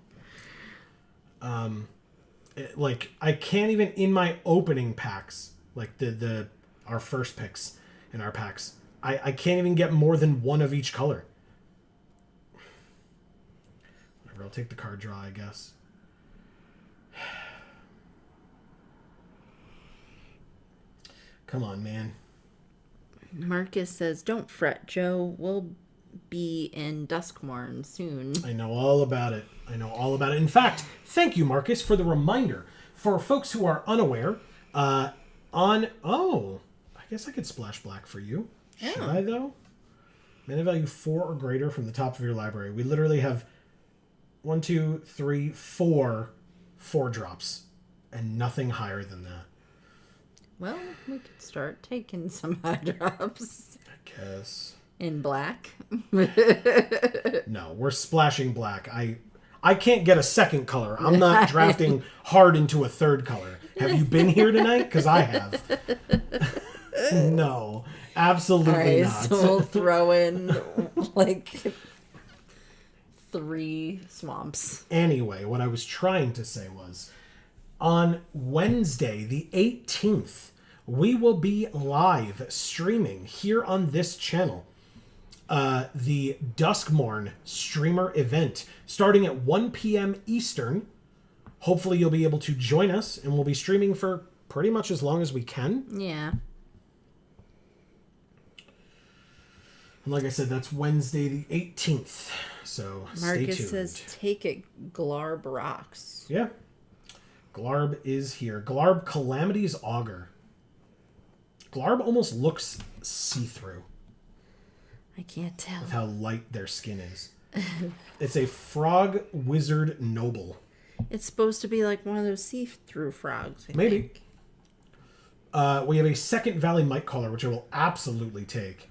I can't even in my opening packs, like our first picks in our packs, I can't even get more than one of each color. Whatever, I'll take the card draw, I guess. Come on, man. Marcus says, don't fret, Joe. We'll be in Duskmorn soon. I know all about it. In fact, thank you, Marcus, for the reminder. For folks who are unaware, I guess I could splash black for you. Yeah. Should I, though? Mana value 4 or greater from the top of your library. We literally have 1, 2, 3, 4 drops, and nothing higher than that. Well, we could start taking some high drops. I guess. In black? No, we're splashing black. I can't get a second color. I'm not drafting hard into a third color. Have you been here tonight? Because I have. No. Absolutely All right, not. so we'll throw in like 3 swamps. Anyway, what I was trying to say was, on Wednesday, the 18th, we will be live streaming here on this channel. The Duskmorn streamer event starting at 1 p.m. Eastern. Hopefully you'll be able to join us, and we'll be streaming for pretty much as long as we can. Yeah. And like I said, that's Wednesday the 18th. So stay tuned. Marcus says, take it, Glarb rocks. Yeah. Glarb is here. Glarb Calamity's Augur. Glarb almost looks see-through I can't tell. with how light their skin is. It's a frog wizard noble. It's supposed to be like one of those see-through frogs, I Maybe. think. We have a second Valley Might Caller, which I will absolutely take.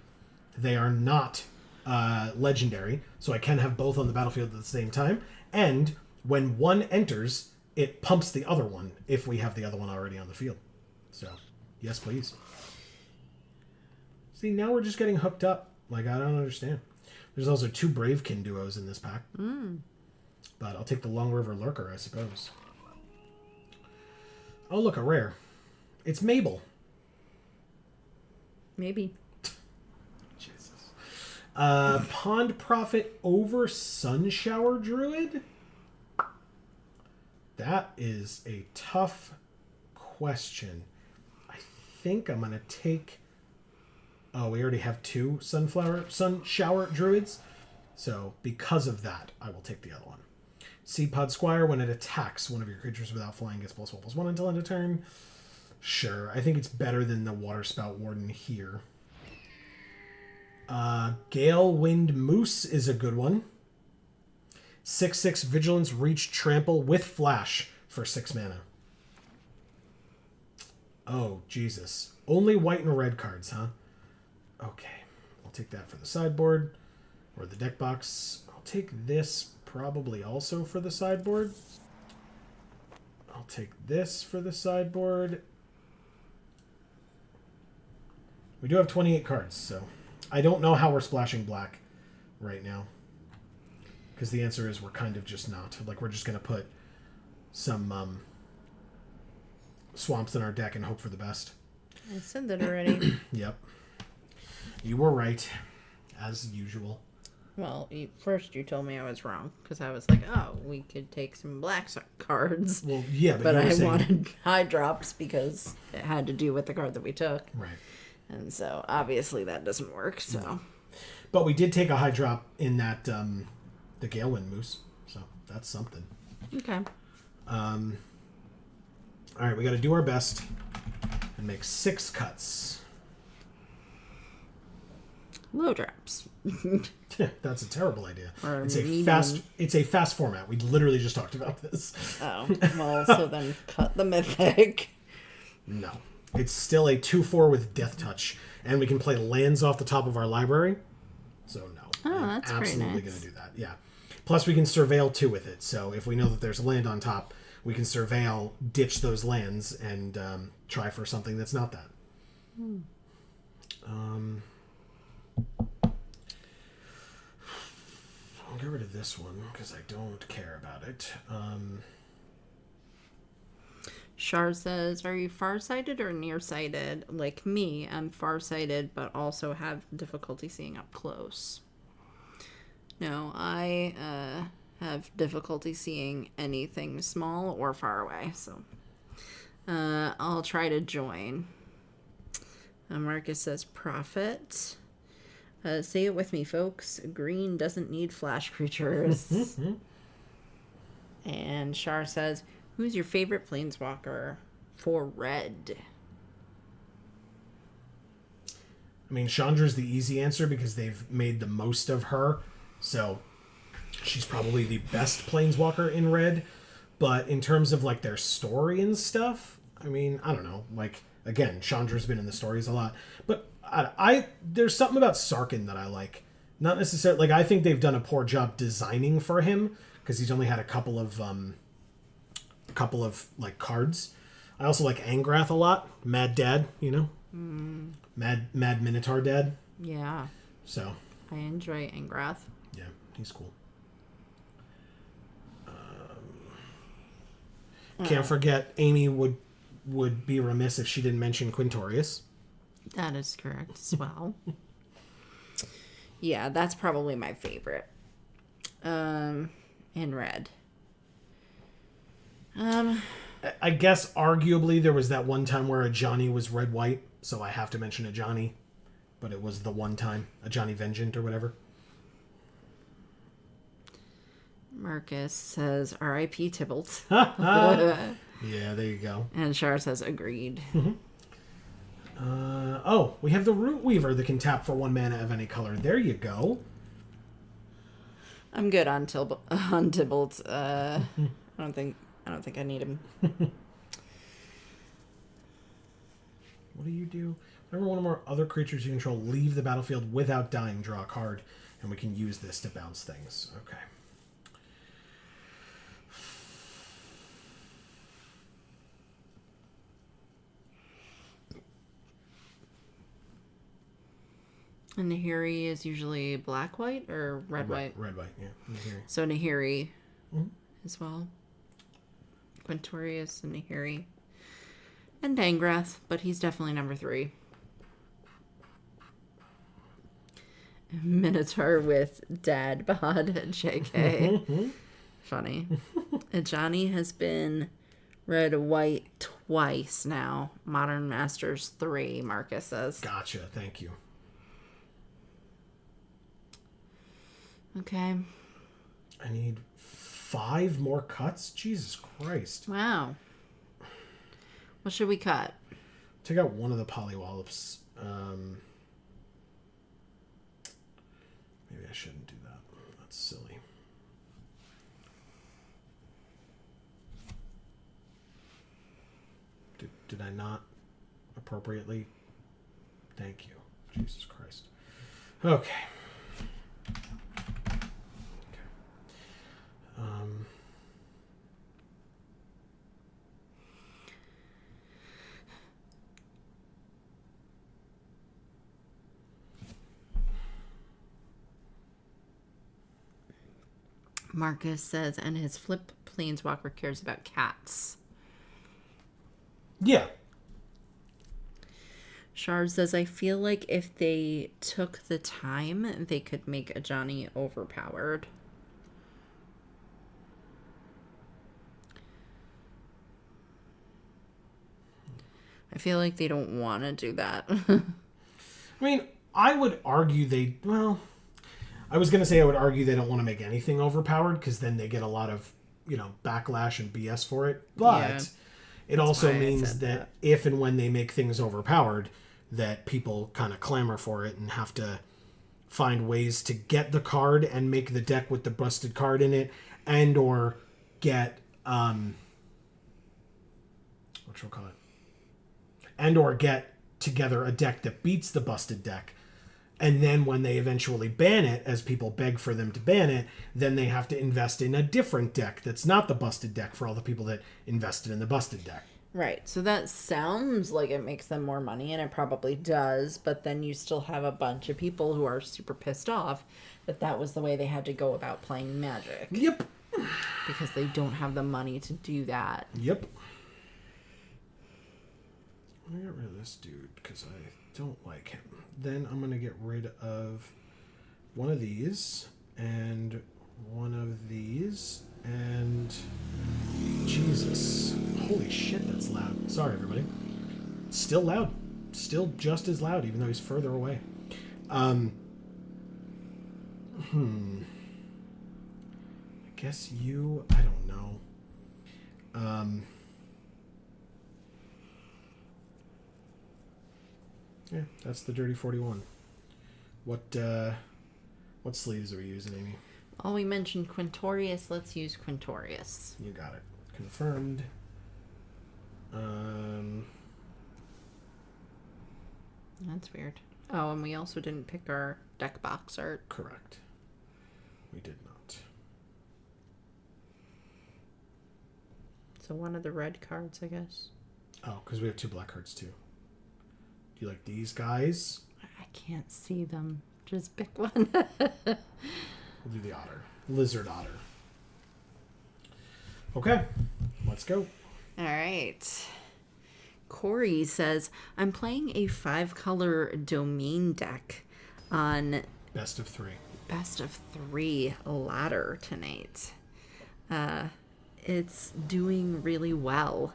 They are not legendary, so I can have both on the battlefield at the same time. And when one enters, it pumps the other one if we have the other one already on the field. So, yes, please. See, now we're just getting hooked up. Like, I don't understand. There's also 2 Bravekin duos in this pack. But I'll take the Long River Lurker, I suppose. Oh, look, a rare. It's Mabel. Maybe. Jesus. Pond Prophet over Sunshower Druid? That is a tough question. I think I'm going to take... Oh, we already have 2 Sunshower Druids. So, because of that, I will take the other one. Seed Pod Squire, when it attacks one of your creatures without flying, gets +1/+1 until end of turn. Sure, I think it's better than the Water Spout Warden here. Gale Wind Moose is a good one. 6/6 Vigilance, Reach, Trample with Flash for 6 mana. Oh, Jesus. Only white and red cards, huh? Okay, I'll take that for the sideboard. Or the deck box. I'll take this probably also for the sideboard. I'll take this for the sideboard. We do have 28 cards, so I don't know how we're splashing black right now. Because the answer is we're kind of just not. Like, we're just going to put some swamps in our deck and hope for the best. I said that already. Yep. You were right, as usual. Well, first you told me I was wrong, because I was like, oh, we could take some black cards. Well, yeah, but you were I saying... wanted high drops because it had to do with the card that we took. Right. And so, obviously, that doesn't work, so... No. But we did take a high drop in that, the Galewind Moose, so that's something. Okay. Alright, we got to do our best and make 6 cuts. Low drops. That's a terrible idea. Or It's a medium. It's a fast format. We literally just talked about this. Oh, well, so then cut the mythic. No. It's still a 2/4 with Death Touch, and we can play lands off the top of our library. So no. Oh, that's pretty absolutely nice. going to do that. Yeah. Plus we can surveil 2 with it. So if we know that there's a land on top, we can surveil, ditch those lands, and try for something that's not that. I'll get rid of this one because I don't care about it. Shar says, are you farsighted or nearsighted? Like me, I'm farsighted, but also have difficulty seeing up close. No, I have difficulty seeing anything small or far away, so I'll try to join. Marcus says, profit. Say it with me, folks. Green doesn't need flash creatures. And Shar says, who's your favorite planeswalker for red? I mean, Chandra's the easy answer because they've made the most of her. So she's probably the best planeswalker in red. But in terms of like their story and stuff, I mean, I don't know. Like, again, Chandra's been in the stories a lot. But I there's something about Sarkhan that I like. Not necessarily, like, I think they've done a poor job designing for him because he's only had a couple of like cards. I also like Angrath a lot. Mad Dad, you know, Mad Minotaur Dad. Yeah. So. I enjoy Ingrath. Yeah, he's cool. Can't forget Amy would be remiss if she didn't mention Quintorius. That is correct as well. Yeah, that's probably my favorite. In red. I guess arguably there was that one time where a Johnny was red-white, so I have to mention a Johnny. But it was the one time, a Johnny Vengeant or whatever. Marcus says R.I.P. Tybalt. Yeah, there you go. And Char says agreed. We have the Root Weaver that can tap for 1 mana of any color. There you go. I'm good on Tybalt. I don't think I need him. What do you do? Whenever one or more other creatures you control leave the battlefield without dying, draw a card, and we can use this to bounce things. Okay. And Nahiri is usually black-white or red-white? Red-white, yeah. Nahiri. So Nahiri as well. Quintorius and Nahiri. And Dangrath, but he's definitely number 3. Minotaur with Dad Bod, JK. Funny. Johnny has been red-white twice now. Modern Masters 3, Marcus says. Gotcha, thank you. Okay. I need 5 more cuts? Jesus Christ. Wow. What should we cut? Take out one of the Polywallops. Maybe I shouldn't do that. That's silly. Did I not appropriately? Thank you. Jesus Christ. Okay. Marcus says, and his flip planeswalker cares about cats. Yeah. Shard says, I feel like if they took the time, they could make a Johnny overpowered. I feel like they don't want to do that. I mean, I would argue I was going to say I would argue they don't want to make anything overpowered because then they get a lot of, backlash and BS for it. But it also means that if and when they make things overpowered, that people kind of clamor for it and have to find ways to get the card and make the deck with the busted card in it and or get, get together a deck that beats the busted deck. And then when they eventually ban it, as people beg for them to ban it, then they have to invest in a different deck that's not the busted deck for all the people that invested in the busted deck. Right. So that sounds like it makes them more money, and it probably does. But then you still have a bunch of people who are super pissed off that was the way they had to go about playing Magic. Yep. Because they don't have the money to do that. Yep. I'm going to get rid of this dude because I don't like him. Then I'm going to get rid of one of these and one of these and Jesus. Holy shit, that's loud. Sorry, everybody. Still loud. Still just as loud, even though he's further away. I guess I don't know. Yeah, that's the Dirty 41. What sleeves are we using, Amy? Oh, we mentioned Quintorius. Let's use Quintorius. You got it. Confirmed. That's weird. Oh, and we also didn't pick our deck box art. Correct. We did not. So one of the red cards, I guess. Oh, because we have 2 black cards too. you like these guys? I can't see them. Just pick one. We'll do the otter. Lizard otter. Okay, let's go. All right. Corey says, I'm playing a 5-color domain deck on Best of 3. Best of 3 ladder tonight. It's doing really well.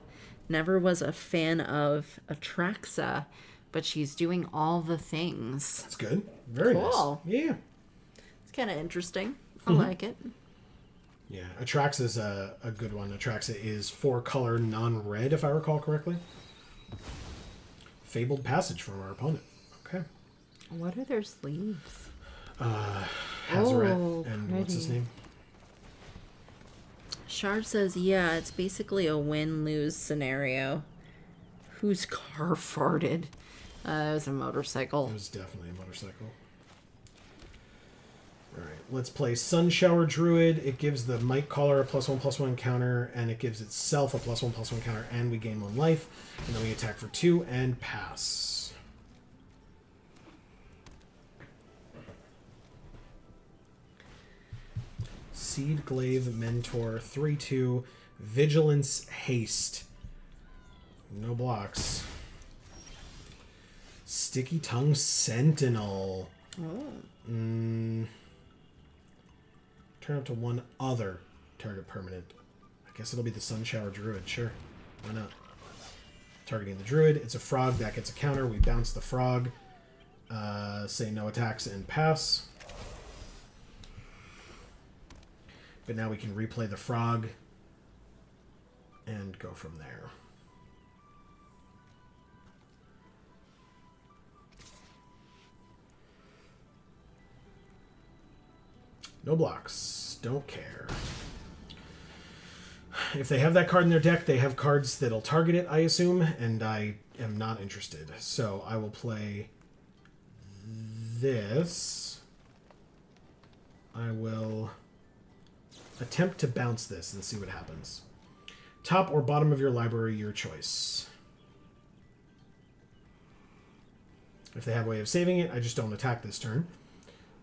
Never was a fan of Atraxa, but she's doing all the things. That's good. Very Cool. nice. Yeah. It's kind of interesting. I like it. Yeah, Atraxa is a good one. Atraxa is 4-color non-red, if I recall correctly. Fabled Passage from our opponent. Okay. What are their sleeves? Hazaret and what's his pretty. name? Shard says, yeah, it's basically a win-lose scenario. Whose car farted? It was a motorcycle. It was definitely a motorcycle. Alright, let's play Sun Shower Druid. It gives the Might Caller a +1/+1 counter, and it gives itself a +1/+1 counter, and we gain 1 life. And then we attack for 2 and pass. Seed Glaive Mentor, 3/2, Vigilance Haste. No blocks. Sticky Tongue Sentinel. Oh. Turn up to 1 other target permanent. I guess it'll be the Sun Shower Druid. Sure. Why not? Targeting the Druid. It's a frog. That gets a counter. We bounce the frog. Say no attacks and pass. But now we can replay the frog and go from there. No blocks. Don't care. If they have that card in their deck, they have cards that'll target it, I assume, and I am not interested. So I will play this. I will attempt to bounce this and see what happens. Top or bottom of your library, your choice. If they have a way of saving it, I just don't attack this turn.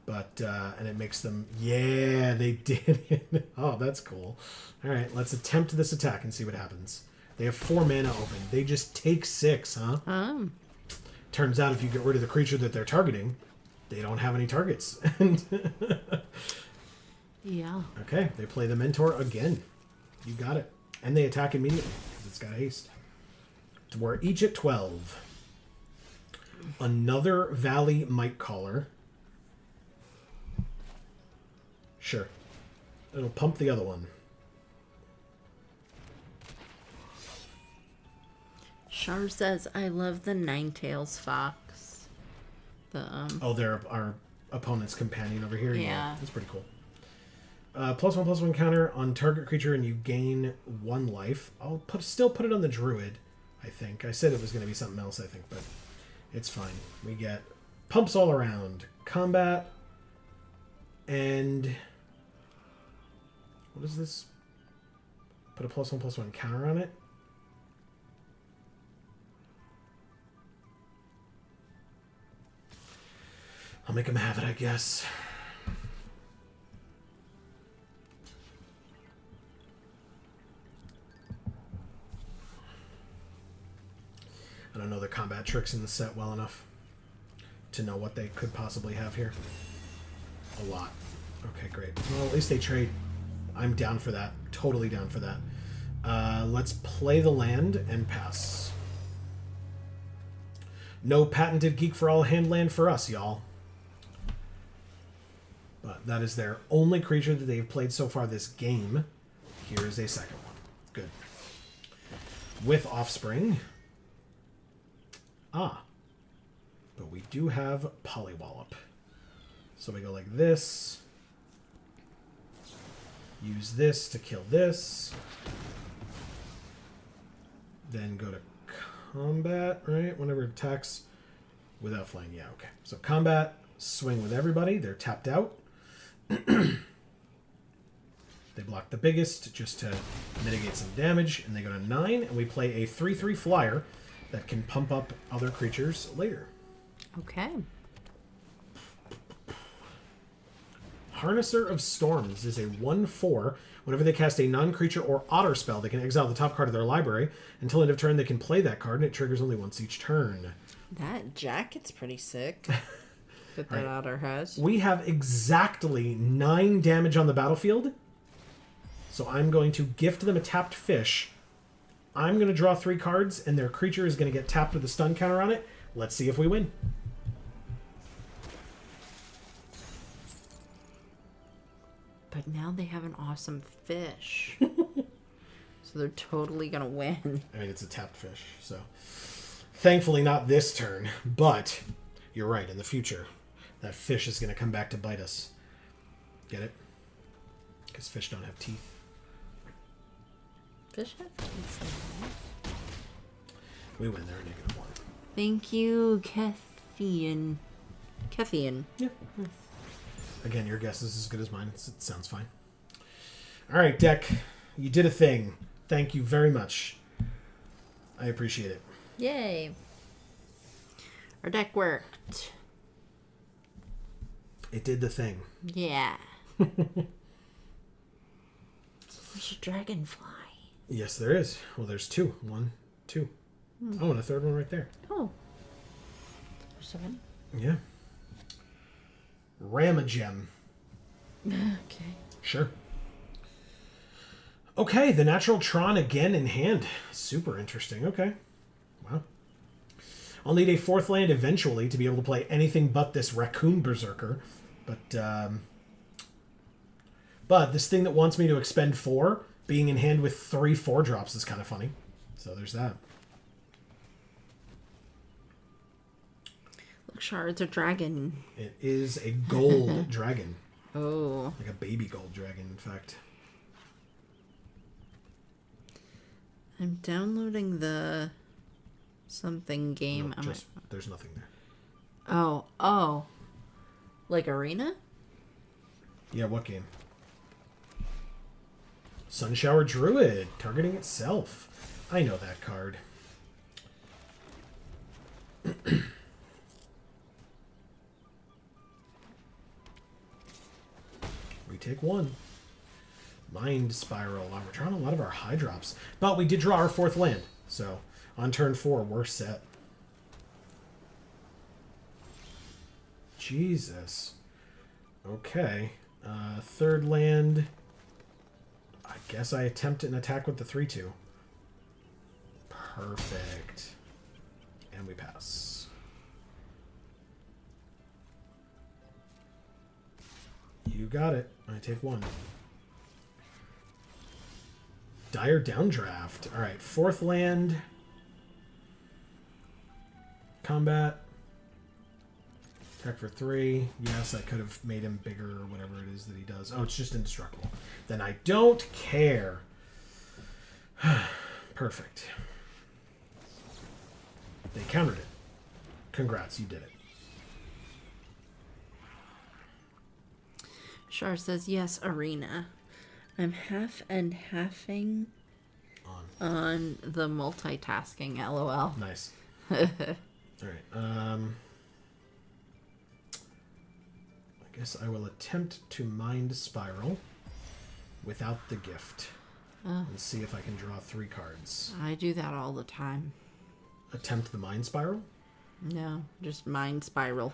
But, and it makes them... Yeah, they did it. Oh, that's cool. All right, let's attempt this attack and see what happens. They have 4 mana open. They just take 6, huh? Turns out if you get rid of the creature that they're targeting, they don't have any targets. Yeah. Okay, they play the Mentor again. You got it. And they attack immediately because it's got haste. We're each at 12. Another Valley Might Caller. Sure. It'll pump the other one. Char says, I love the Ninetails Fox. Oh, they're our opponent's companion over here? Yeah. That's pretty cool. +1/+1 counter on target creature and you gain 1 life. I'll still put it on the Druid, I think. I said it was going to be something else, I think, but it's fine. We get pumps all around. Combat. And... what is this? Put a +1/+1 counter on it. I'll make him have it, I guess. I don't know the combat tricks in the set well enough to know what they could possibly have here. A lot. Okay, great. Well, at least they trade. I'm down for that. Totally down for that. Let's play the land and pass. No patented Geek for All hand land for us, y'all. But that is their only creature that they've played so far this game. Here is a second one. Good. With Offspring. Ah. But we do have Polywallop. So we go like this. Use this to kill this. Then go to combat, right? Whenever it attacks without flying. Yeah, okay. So combat, swing with everybody. They're tapped out. They block the biggest just to mitigate some damage. And they go to 9. And we play a 3/3 flyer. that can pump up other creatures later. Okay. Harnesser of Storms is a 1/4. Whenever they cast a non-creature or otter spell, they can exile the top card of their library. Until end of turn, they can play that card, and it triggers only once each turn. That jacket's pretty sick. That Right. otter has. We have exactly 9 damage on the battlefield. So I'm going to gift them a tapped fish. I'm going to draw 3 cards, and their creature is going to get tapped with a stun counter on it. Let's see if we win. But now they have an awesome fish. So they're totally going to win. I mean, it's a tapped fish, so... Thankfully not this turn, but you're right, in the future, that fish is going to come back to bite us. Get it? Because fish don't have teeth. Fish have teeth. We win there, -1. Thank you, Kethian. Kethian. Yeah. Again, your guess is as good as mine. It sounds fine. All right, deck. You did a thing. Thank you very much. I appreciate it. Yay. Our deck worked. It did the thing. Yeah. There's a dragonfly. Yes, there is. Well, there's 2. 1, 2. Oh, and a third one right there. Oh. There's one. Yeah. Ramagem. Okay. Sure. Okay, the Natural Tron again in hand. Super interesting. Okay. Wow. I'll need a 4th land eventually to be able to play anything but this Raccoon Berserker. But this thing that wants me to expend 4, being in hand with 3 4-drops is kind of funny. So there's that. Look, Shard's a dragon. It is a gold dragon. Oh. Like a baby gold dragon, in fact. I'm downloading the something game. No, there's nothing there. Oh. Like Arena? Yeah, what game? Sunshower Druid, targeting itself. I know that card. We take 1. Mind Spiral. Wow, we're drawing a lot of our high drops. But we did draw our 4th land. So, on turn 4, we're set. Jesus. Okay. 3rd land. I guess I attempt an attack with the 3/2. Perfect. And we pass. You got it. I take 1. Dire Downdraft. Alright, 4th land. Combat. Attack for 3. Yes, I could have made him bigger or whatever it is that he does. Oh, it's just indestructible. Then I don't care. Perfect. They countered it. Congrats, you did it. Shar says, yes, Arena. I'm half and halving on the multitasking, LOL. Nice. Alright, I guess I will attempt to Mind Spiral without the gift. And see if I can draw 3 cards. I do that all the time. Attempt the Mind Spiral? No, just mind spiral.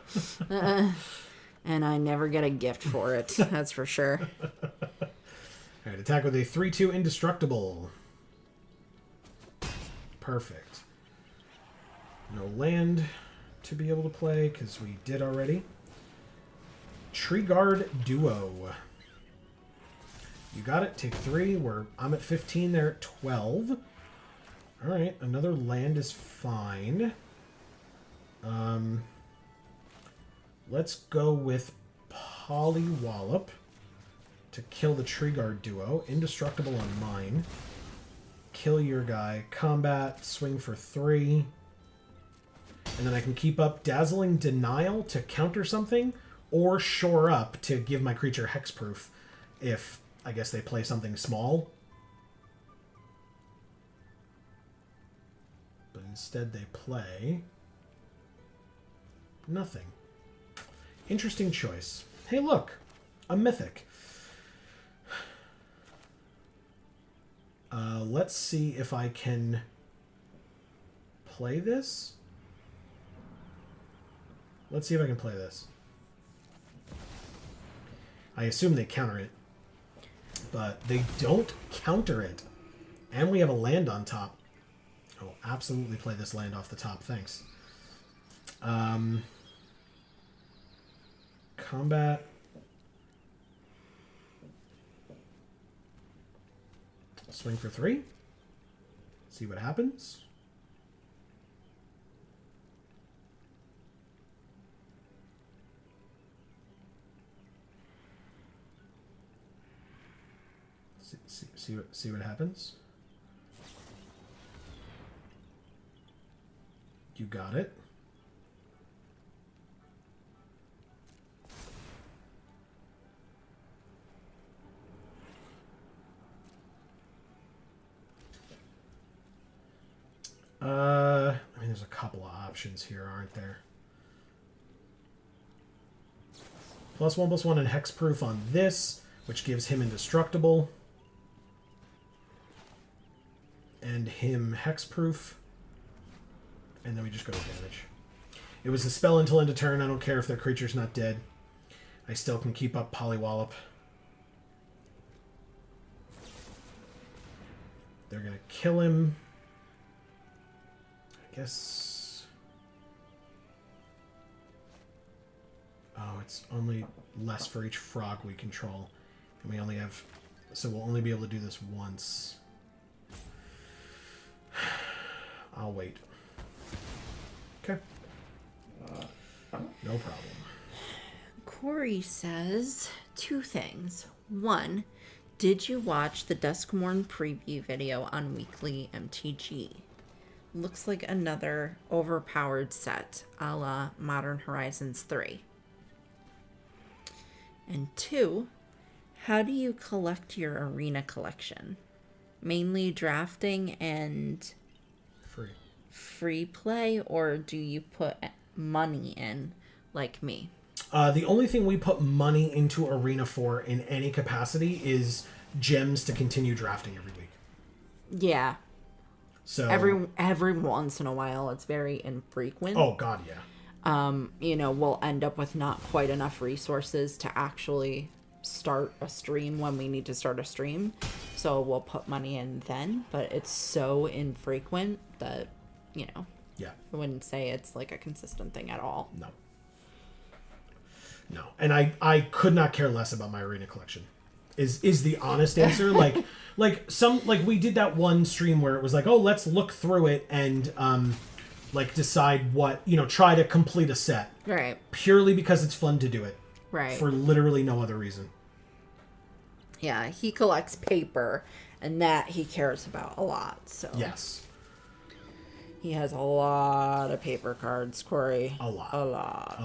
And I never get a gift for it, that's for sure. Alright, attack with a 3/2 indestructible. Perfect. No land to be able to play, because we did already. Tree Guard Duo. You got it. Take 3. I'm at 15. They're at 12. Alright, another land is fine. Let's go with Polywallop to kill the Tree Guard Duo. Indestructible on mine. Kill your guy. Combat. Swing for 3. And then I can keep up Dazzling Denial to counter something, or Shore Up to give my creature hexproof if, I guess, they play something small. But Instead, they play nothing. Interesting choice. Hey, look, a mythic. Let's see if I can play this. Let's see if I can play this. I assume they counter it, but they don't counter it. And we have a land on top. I'll absolutely play this land off the top, thanks. Combat. Swing for 3. See what happens. See what happens. You got it. I mean, there's a couple of options here, aren't there? +1/+1 and hexproof on this, which gives him indestructible. And him hexproof. And then we just go to damage. It was a spell until end of turn. I don't care if their creature's not dead. I still can keep up Polywallop. They're going to kill him. I guess... Oh, it's only less for each frog we control. And we only have... So we'll only be able to do this once. I'll wait. Okay. No problem. Corey says 2 things. 1, did you watch the Duskmorn preview video on Weekly MTG? Looks like another overpowered set, a la Modern Horizons 3. And 2, how do you collect your arena collection? Mainly drafting and free play, or do you put money in like me? The only thing we put money into Arena for in any capacity is gems to continue drafting every week. Yeah. So every once in a while, it's very infrequent. Oh God, yeah. We'll end up with not quite enough resources to actually start a stream when we need to start a stream. So we'll put money in then, but it's so infrequent that, Yeah. I wouldn't say it's like a consistent thing at all. No. And I could not care less about my arena collection. Is the honest answer. like we did that one stream where it was like, oh, let's look through it and decide what, try to complete a set. Right. Purely because it's fun to do it. Right. For literally no other reason. Yeah, he collects paper, and that he cares about a lot. So yes, he has a lot of paper cards, Corey. A lot.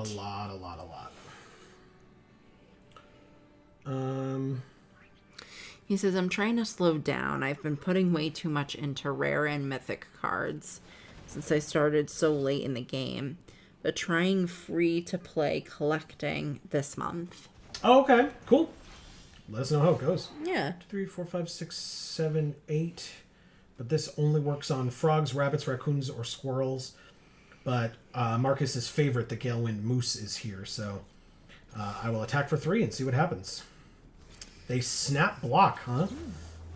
He says, I'm trying to slow down. I've been putting way too much into rare and mythic cards since I started so late in the game, but trying free to play collecting this month. Oh, okay, cool. Let us know how it goes. Yeah. 2, 3, 4, 5, 6, 7, 8. But this only works on frogs, rabbits, raccoons, or squirrels. But Marcus's favorite, the Galewind Moose, is here, so I will attack for 3 and see what happens. They snap block, huh?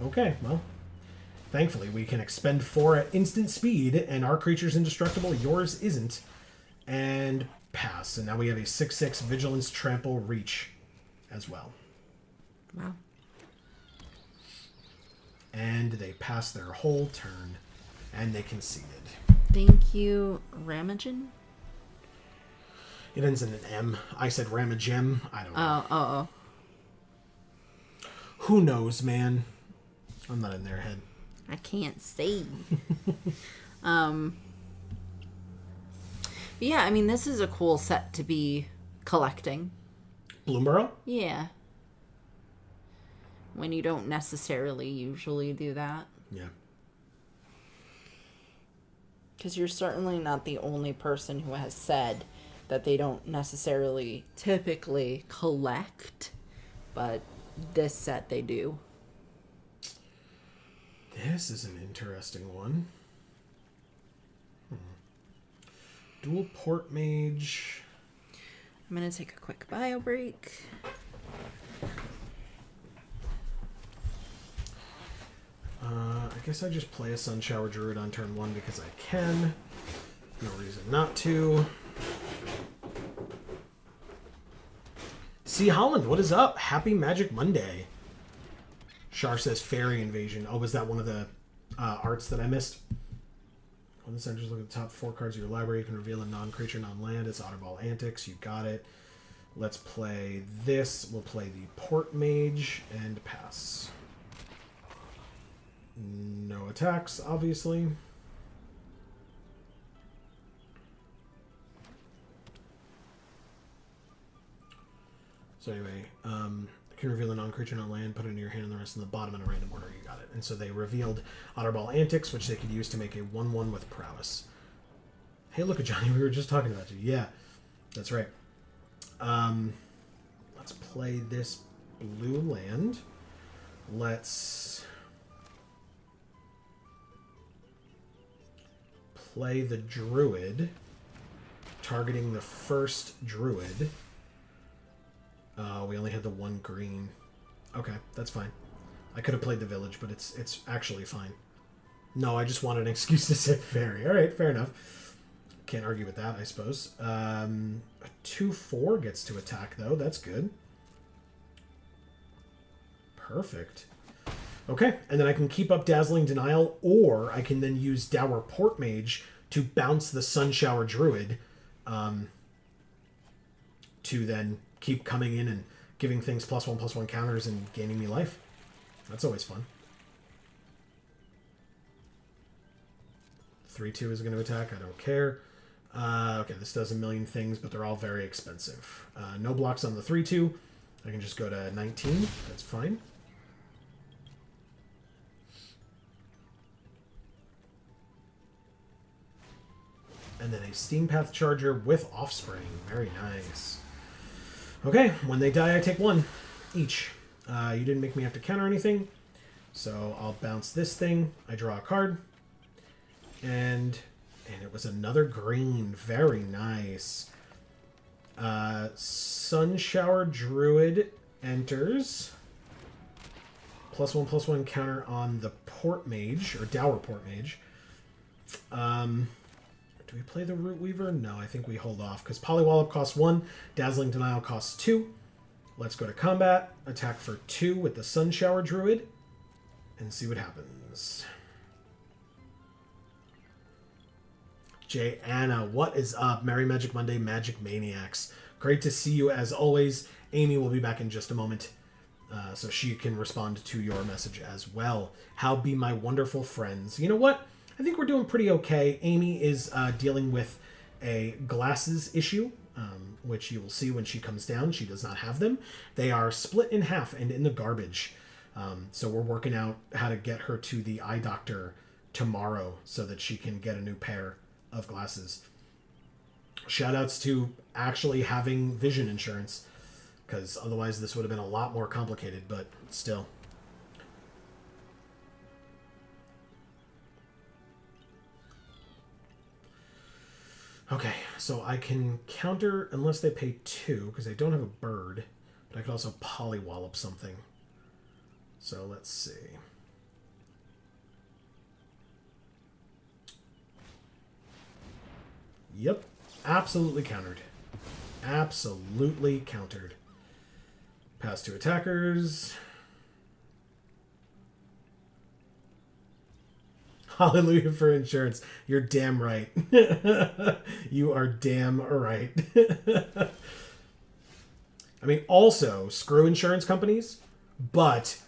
Okay, well, thankfully we can expend 4 at instant speed, and our creature's indestructible, yours isn't, and pass. And now we have a 6/6 Vigilance, Trample, Reach as well. Wow. And they passed their whole turn, and they conceded. Thank you, Ramagen? It ends in an M. I said Ramagem. I don't know. Oh. Who knows, man? I'm not in their head. I can't say. Yeah, I mean, this is a cool set to be collecting. Bloomburrow? Yeah. When you don't necessarily usually do that. Yeah. Because you're certainly not the only person who has said that they don't necessarily typically collect, but this set they do. This is an interesting one. Dual port mage. I'm going to take a quick bio break. I guess I just play a Sunshower Druid on turn 1 because I can. No reason not to. C. Holland, what is up? Happy Magic Monday. Shar says Fairy Invasion. Oh, was that one of the arts that I missed? On the center, just look at the top 4 cards of your library. You can reveal a non-creature, non-land. It's Otterball Antics. You got it. Let's play this. We'll play the Port Mage and pass. No attacks, obviously. So anyway, I can reveal a non-creature, non-land, put it in your hand, and the rest in the bottom in a random order. You got it. And so they revealed Otterball Antics, which they could use to make a 1/1 with Prowess. Hey, look at Johnny. We were just talking about you. Yeah, that's right. Let's play this blue land. Let's play the Druid, targeting the first Druid. We only had the 1 green. Okay, that's fine. I could have played the village, but it's actually fine. No, I just wanted an excuse to say fairy. All right, fair enough. Can't argue with that, I suppose. A 2/4 gets to attack, though. That's good. Perfect. Okay, and then I can keep up Dazzling Denial, or I can then use Dour Port Mage to bounce the Sunshower Druid to then keep coming in and giving things +1/+1 counters and gaining me life. That's always fun. 3/2 is going to attack. I don't care. Okay, this does a million things, but they're all very expensive. No blocks on the 3/2. I can just go to 19. That's fine. And then a Steam Path Charger with Offspring. Very nice. Okay, when they die, I take 1 each. You didn't make me have to counter anything, so I'll bounce this thing. I draw a card. And it was another green. Very nice. Sunshower Druid enters. +1/+1 counter on the Port Mage, or Dour Port Mage. Do we play the Root Weaver? No, I think we hold off, because Polywallop costs 1, Dazzling Denial costs 2. Let's go to combat, attack for 2 with the Sunshower Druid, and see what happens. Jay Anna, what is up? Merry Magic Monday, Magic Maniacs. Great to see you as always. Amy will be back in just a moment, so she can respond to your message as well. How be my wonderful friends? You know what? I think we're doing pretty okay. Amy is dealing with a glasses issue, which you will see when she comes down. She does not have them. They are split in half and in the garbage. So we're working out how to get her to the eye doctor tomorrow so that she can get a new pair of glasses. Shoutouts to actually having vision insurance, because otherwise this would have been a lot more complicated, but still. Okay, so I can counter unless they pay 2, because I don't have a bird, but I could also Polywallop something. So let's see. Yep, absolutely countered. Absolutely countered. Pass 2 attackers. Hallelujah for insurance. You're damn right. You are damn right. I mean, also, screw insurance companies, but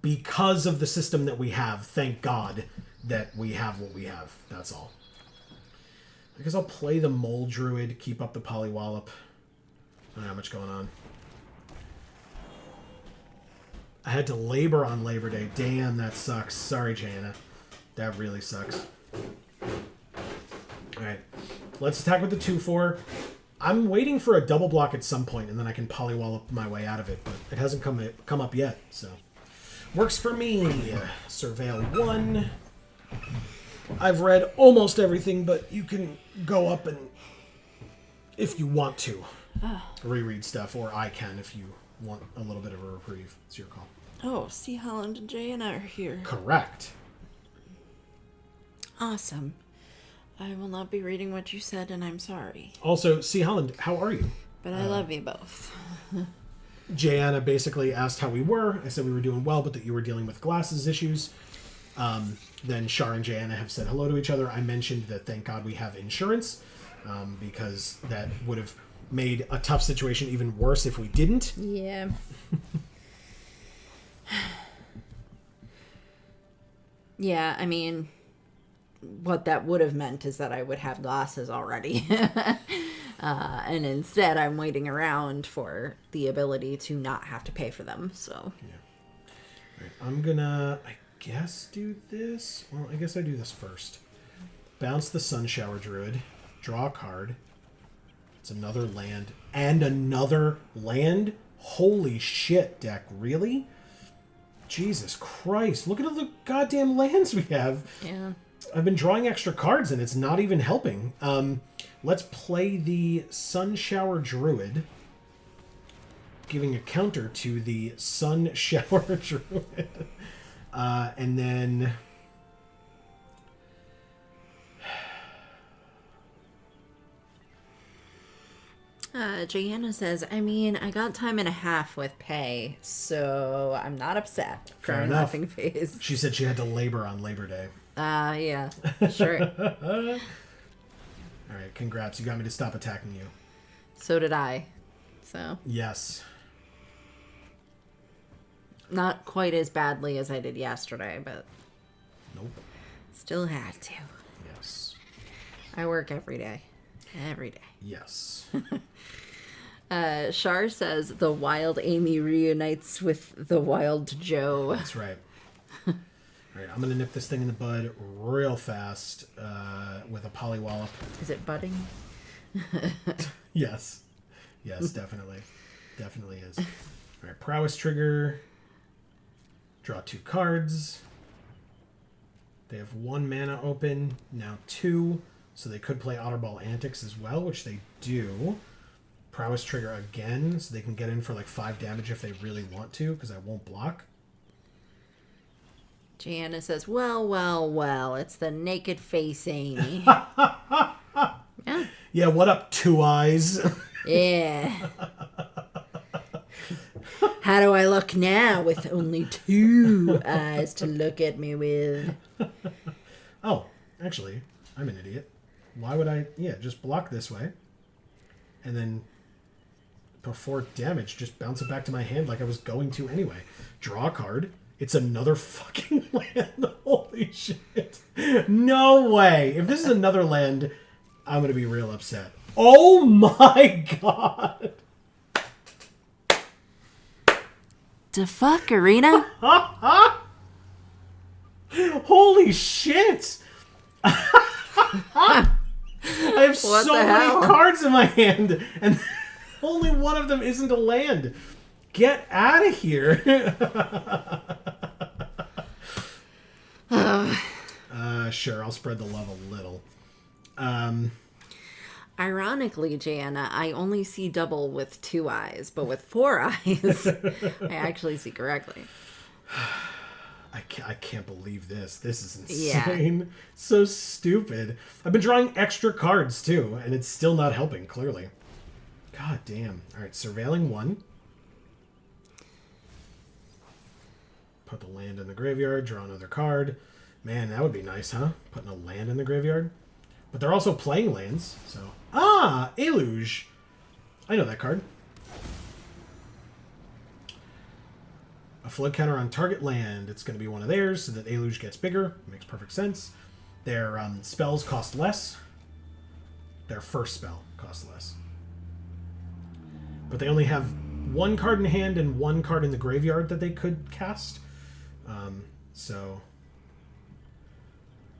because of the system that we have, thank God that we have what we have. That's all. I guess I'll play the Mole Druid, keep up the Polywallop. I don't know how much going on. I had to labor on Labor Day. Damn, that sucks. Sorry, Jana. That really sucks. Let's attack with the 2/4. I'm waiting for a double block at some point, and then I can polywall up my way out of it, but it hasn't come up yet, so... Works for me. Surveil 1. I've read almost everything, but you can go up and, if you want to, reread stuff, or I can if you want a little bit of a reprieve. It's your call. Oh, C. Holland and Jayana are here. Correct. Awesome. I will not be reading what you said, and I'm sorry. Also, C. Holland, how are you? But I love you both. Jayana basically asked how we were. I said we were doing well, but that you were dealing with glasses issues. Then Shar and Jayana have said hello to each other. I mentioned that thank God we have insurance, because that would have made a tough situation even worse if we didn't. Yeah. Yeah, I mean, what that would have meant is that I would have glasses already. And instead I'm waiting around for the ability to not have to pay for them, so. Yeah. Right, I'm gonna, I guess, do this. Well, I guess I do this first. Bounce the Sun Shower Druid. Draw a card. It's another land. And another land? Holy shit, deck. Really? Jesus Christ. Look at all the goddamn lands we have. Yeah. I've been drawing extra cards and it's not even helping. Let's play the Sun Shower Druid, giving a counter to the Sun Shower Druid. And then... Jayana says, I mean, I got time and a half with pay, so I'm not upset. Fair Crying, enough. laughing face. She said she had to labor on Labor Day. Yeah, sure. All right, congrats. You got me to stop attacking you. So did I. So. Yes. Not quite as badly as I did yesterday, but Nope. still had to. Yes. I work every day. Every day. Yes. Shar says the wild Amy reunites with the wild Joe. That's right. All right, I'm going to nip this thing in the bud real fast with a polywallop. Is it budding? Yes. Yes, definitely. Definitely is. All right, prowess trigger. Draw 2 cards. They have 1 mana open, now 2. So they could play Otterball Antics as well, which they do. Prowess trigger again, so they can get in for like 5 damage if they really want to, because I won't block. Jayana says, well, it's the naked face Amy. Yeah. Yeah, what up, 2 Eyes? Yeah. How do I look now with only 2 eyes to look at me with? Oh, actually, I'm an idiot. Why would I... Yeah, just block this way. And then, before damage, just bounce it back to my hand like I was going to anyway. Draw a card. It's another fucking land. Holy shit. No way. If this is another land, I'm going to be real upset. Oh my god. The fuck, Arena? Holy shit. I have What so the hell? many cards in my hand, and only one of them isn't a land. Get out of here. Sure, I'll spread the love a little. Ironically, Jayana, I only see double with 2 eyes, but with 4 eyes, I actually see correctly. I can't believe this. This is Yeah. insane. So stupid. I've been drawing extra cards, too, and it's still not helping, clearly. God damn. All right, surveilling 1. Put the land in the graveyard, draw another card. Man, that would be nice, huh? Putting a land in the graveyard. But they're also playing lands, so... Ah! Eluge! I know that card. A flood counter on target land. It's going to be one of theirs, so that Eluge gets bigger. Makes perfect sense. Their spells cost less. Their first spell costs less. But they only have 1 card in hand and 1 card in the graveyard that they could cast.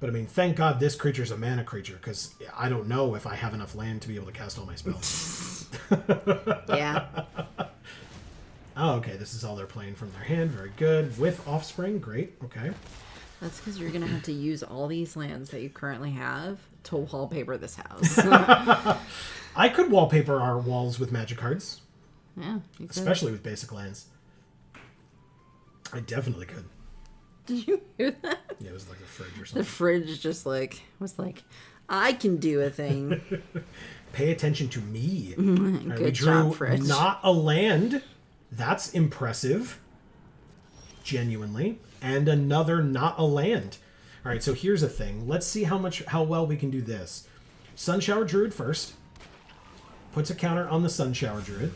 But I mean, thank God this creature's a mana creature, because I don't know if I have enough land to be able to cast all my spells. Yeah. Oh, okay, this is all they're playing from their hand. Very good. With Offspring, great. Okay. That's because you're going to have to use all these lands that you currently have to wallpaper this house. I could wallpaper our walls with magic cards. Yeah, you could. Especially with basic lands. I definitely could. Did you hear that? Yeah, it was like a fridge or The something. fridge just was like, I can do a thing. Pay attention to me. All right, we Good drew job, fridge. not a land. That's impressive. Genuinely. And another not a land. All right, so here's a thing. Let's see how well we can do this. Sunshower Druid first. Puts a counter on the Sunshower Druid.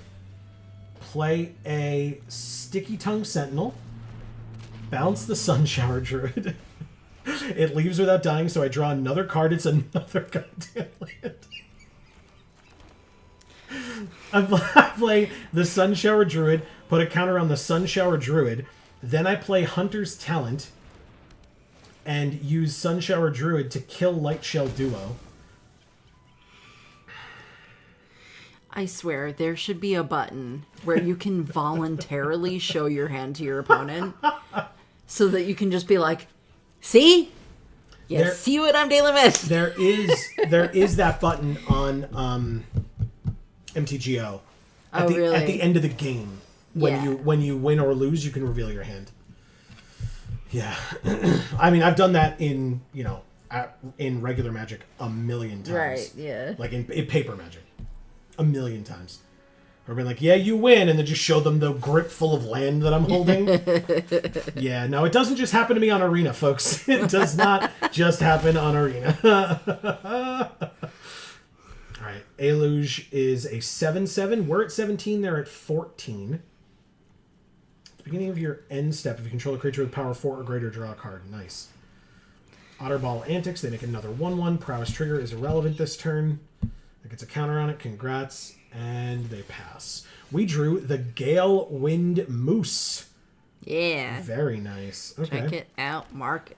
Play a Sticky Tongue Sentinel. Bounce the Sunshower Druid. It leaves without dying, so I draw another card. It's another goddamn land. I play the Sunshower Druid, put a counter on the Sunshower Druid, then I play Hunter's Talent and use Sunshower Druid to kill Lightshell Duo. I swear, there should be a button where you can voluntarily show your hand to your opponent so that you can just be like, see? You see what I'm dealing with? There is that button on MTGO. Really? At the end of the game. When Yeah. when you win or lose, you can reveal your hand. Yeah. I mean, I've done that in regular Magic a million times. Right, yeah. Like in paper Magic. A million times. Or been like, yeah, you win, and then just show them the grip full of land that I'm holding. Yeah, no, it doesn't just happen to me on Arena, folks. It does not just happen on Arena. All right, Eluge is a 7/7. We're at 17. They're at 14. At the beginning of your end step, if you control a creature with power 4 or greater, draw a card. Nice. Otterball Antics. They make another 1/1. Prowess Trigger is irrelevant this turn. That gets a counter on it. Congrats. And they pass. We drew the Gale Wind Moose. Yeah. Very nice. Okay. Check it out, Marcus.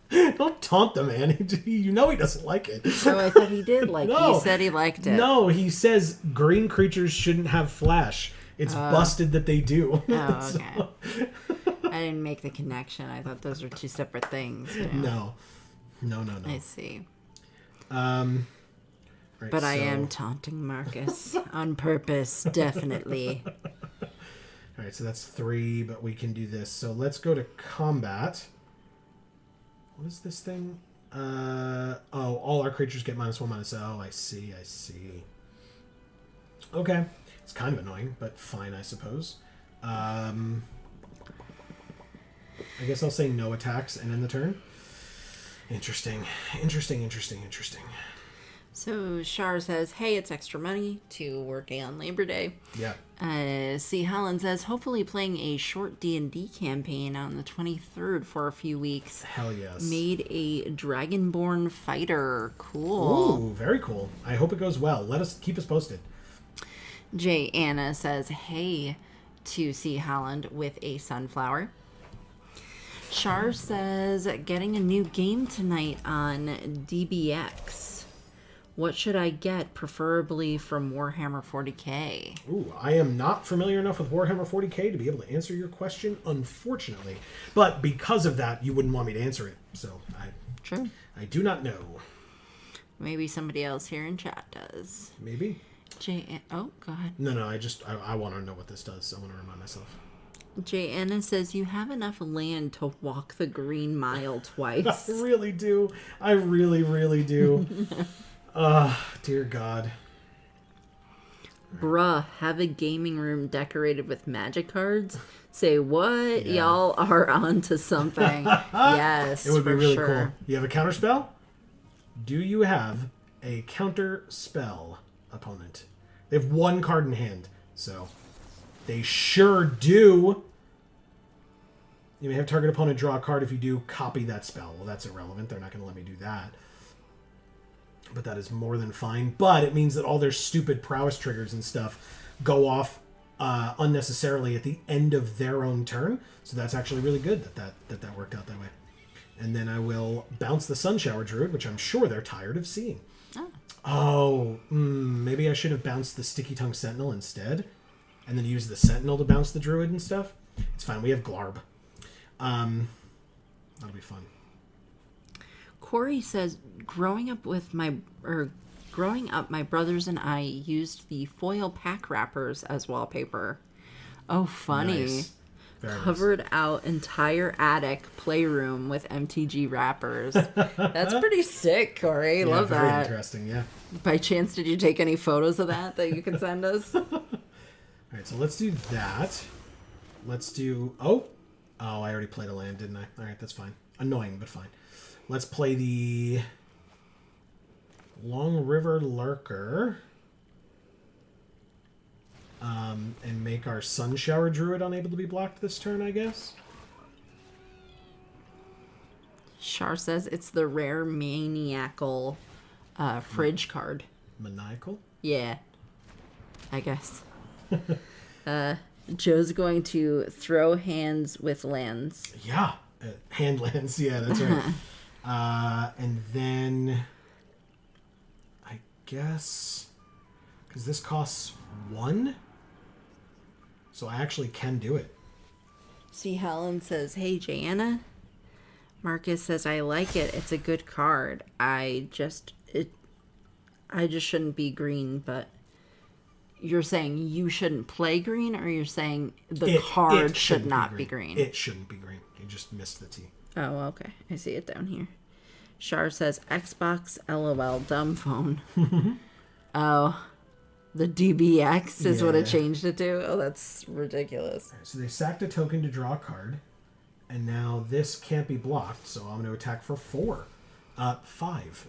Don't taunt the man. You know he doesn't like it. Oh, I thought he did like it. No. He said he liked it. No, he says green creatures shouldn't have flash. It's busted that they do. Oh, okay. I didn't make the connection. I thought those were two separate things. You know? No. I see. Right, But I am taunting Marcus on purpose, definitely. All right, so that's 3, but we can do this. So let's go to combat. What is this thing? All our creatures get -1/-. Oh, I see. Okay. It's kind of annoying, but fine, I suppose. I guess I'll say no attacks and end the turn. Interesting. So Shar says, hey, it's extra money to working on Labor Day. Yeah. C. Holland says, hopefully playing a short D&D campaign on the 23rd for a few weeks. Hell yes. Made a Dragonborn fighter. Cool. Ooh, very cool. I hope it goes well. Keep us posted. J. Anna says, hey to C. Holland with a sunflower. Shar says, getting a new game tonight on DBX. What should I get, preferably from Warhammer 40k? Ooh, I am not familiar enough with Warhammer 40k to be able to answer your question, unfortunately. But because of that, you wouldn't want me to answer it. So True. I do not know. Maybe somebody else here in chat does. Maybe. Oh, go ahead. No, I want to know what this does. I want to remind myself. J. Anna says, you have enough land to walk the Green Mile twice. I really do. I really, really do. Dear God. Bruh, have a gaming room decorated with magic cards? Say what? Yeah. Y'all are onto something. Yes, it would be really sure. cool. You have a counter spell? Do you have a counter spell opponent? They have 1 card in hand, so they sure do. You may have target opponent draw a card. If you do, copy that spell. Well, that's irrelevant. They're not going to let me do that. But that is more than fine. But it means that all their stupid prowess triggers and stuff go off unnecessarily at the end of their own turn. So that's actually really good that worked out that way. And then I will bounce the Sunshower Druid, which I'm sure they're tired of seeing. Maybe I should have bounced the Sticky Tongue Sentinel instead, and then use the Sentinel to bounce the Druid and stuff. It's fine. We have Glarb. That'll be fun. Corey says, growing up, my brothers and I used the foil pack wrappers as wallpaper. Oh, funny. Nice. Very Covered out entire attic playroom with MTG wrappers. That's pretty sick, Corey. Love very that. Interesting, yeah. By chance, did you take any photos of that you can send us? All right, so let's do that. Let's do... Oh, I already played a land, didn't I? All right, that's fine. Annoying, but fine. Let's play the Long River Lurker. And make our Sunshower Druid unable to be blocked this turn, I guess. Char says it's the rare maniacal fridge card. Maniacal? Yeah, I guess. Joe's going to throw hands with lands. Yeah. Hand lands, yeah, that's right. And then... I guess... Because this costs 1? So I actually can do it. See, Helen says, hey, Jana. Marcus says, I like it. It's a good card. I just shouldn't be green, but you're saying you shouldn't play green, or you're saying the card should not be green? It shouldn't be green. You just missed the T. Oh, okay. I see it down here. Char says, Xbox LOL dumb phone. Oh, the DBX is what it changed it to? Oh, that's ridiculous. Right, so they sacked a token to draw a card, and now this can't be blocked, so I'm going to attack for 4. 5.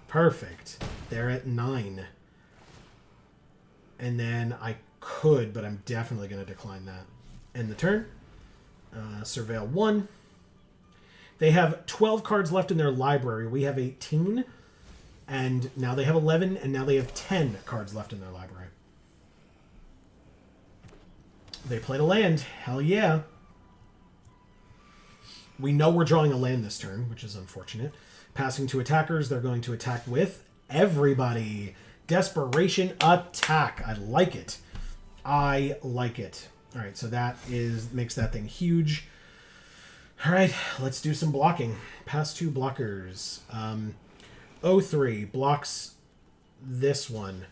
Perfect. They're at 9. And then I could, but I'm definitely going to decline that. End the turn. Surveil 1. They have 12 cards left in their library. We have 18. And now they have 11, and now they have 10 cards left in their library. They played a land. Hell yeah. We know we're drawing a land this turn, which is unfortunate. Passing to attackers, they're going to attack with everybody. Desperation attack. I like it. I like it. All right, so that makes that thing huge. All right, let's do some blocking. Pass 2 blockers. 0-3 blocks this one.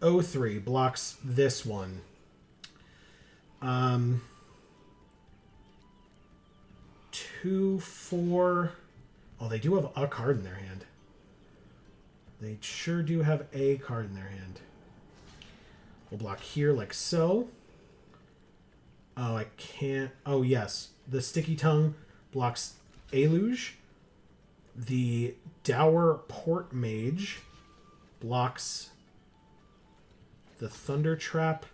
0-3 blocks this one. 2-4. Oh, they do have a card in their hand. They sure do have a card in their hand. We'll block here like so. Oh, I can't. Oh, yes. The Sticky Tongue blocks Eluge. The Dour Port Mage blocks the Thunder Trap,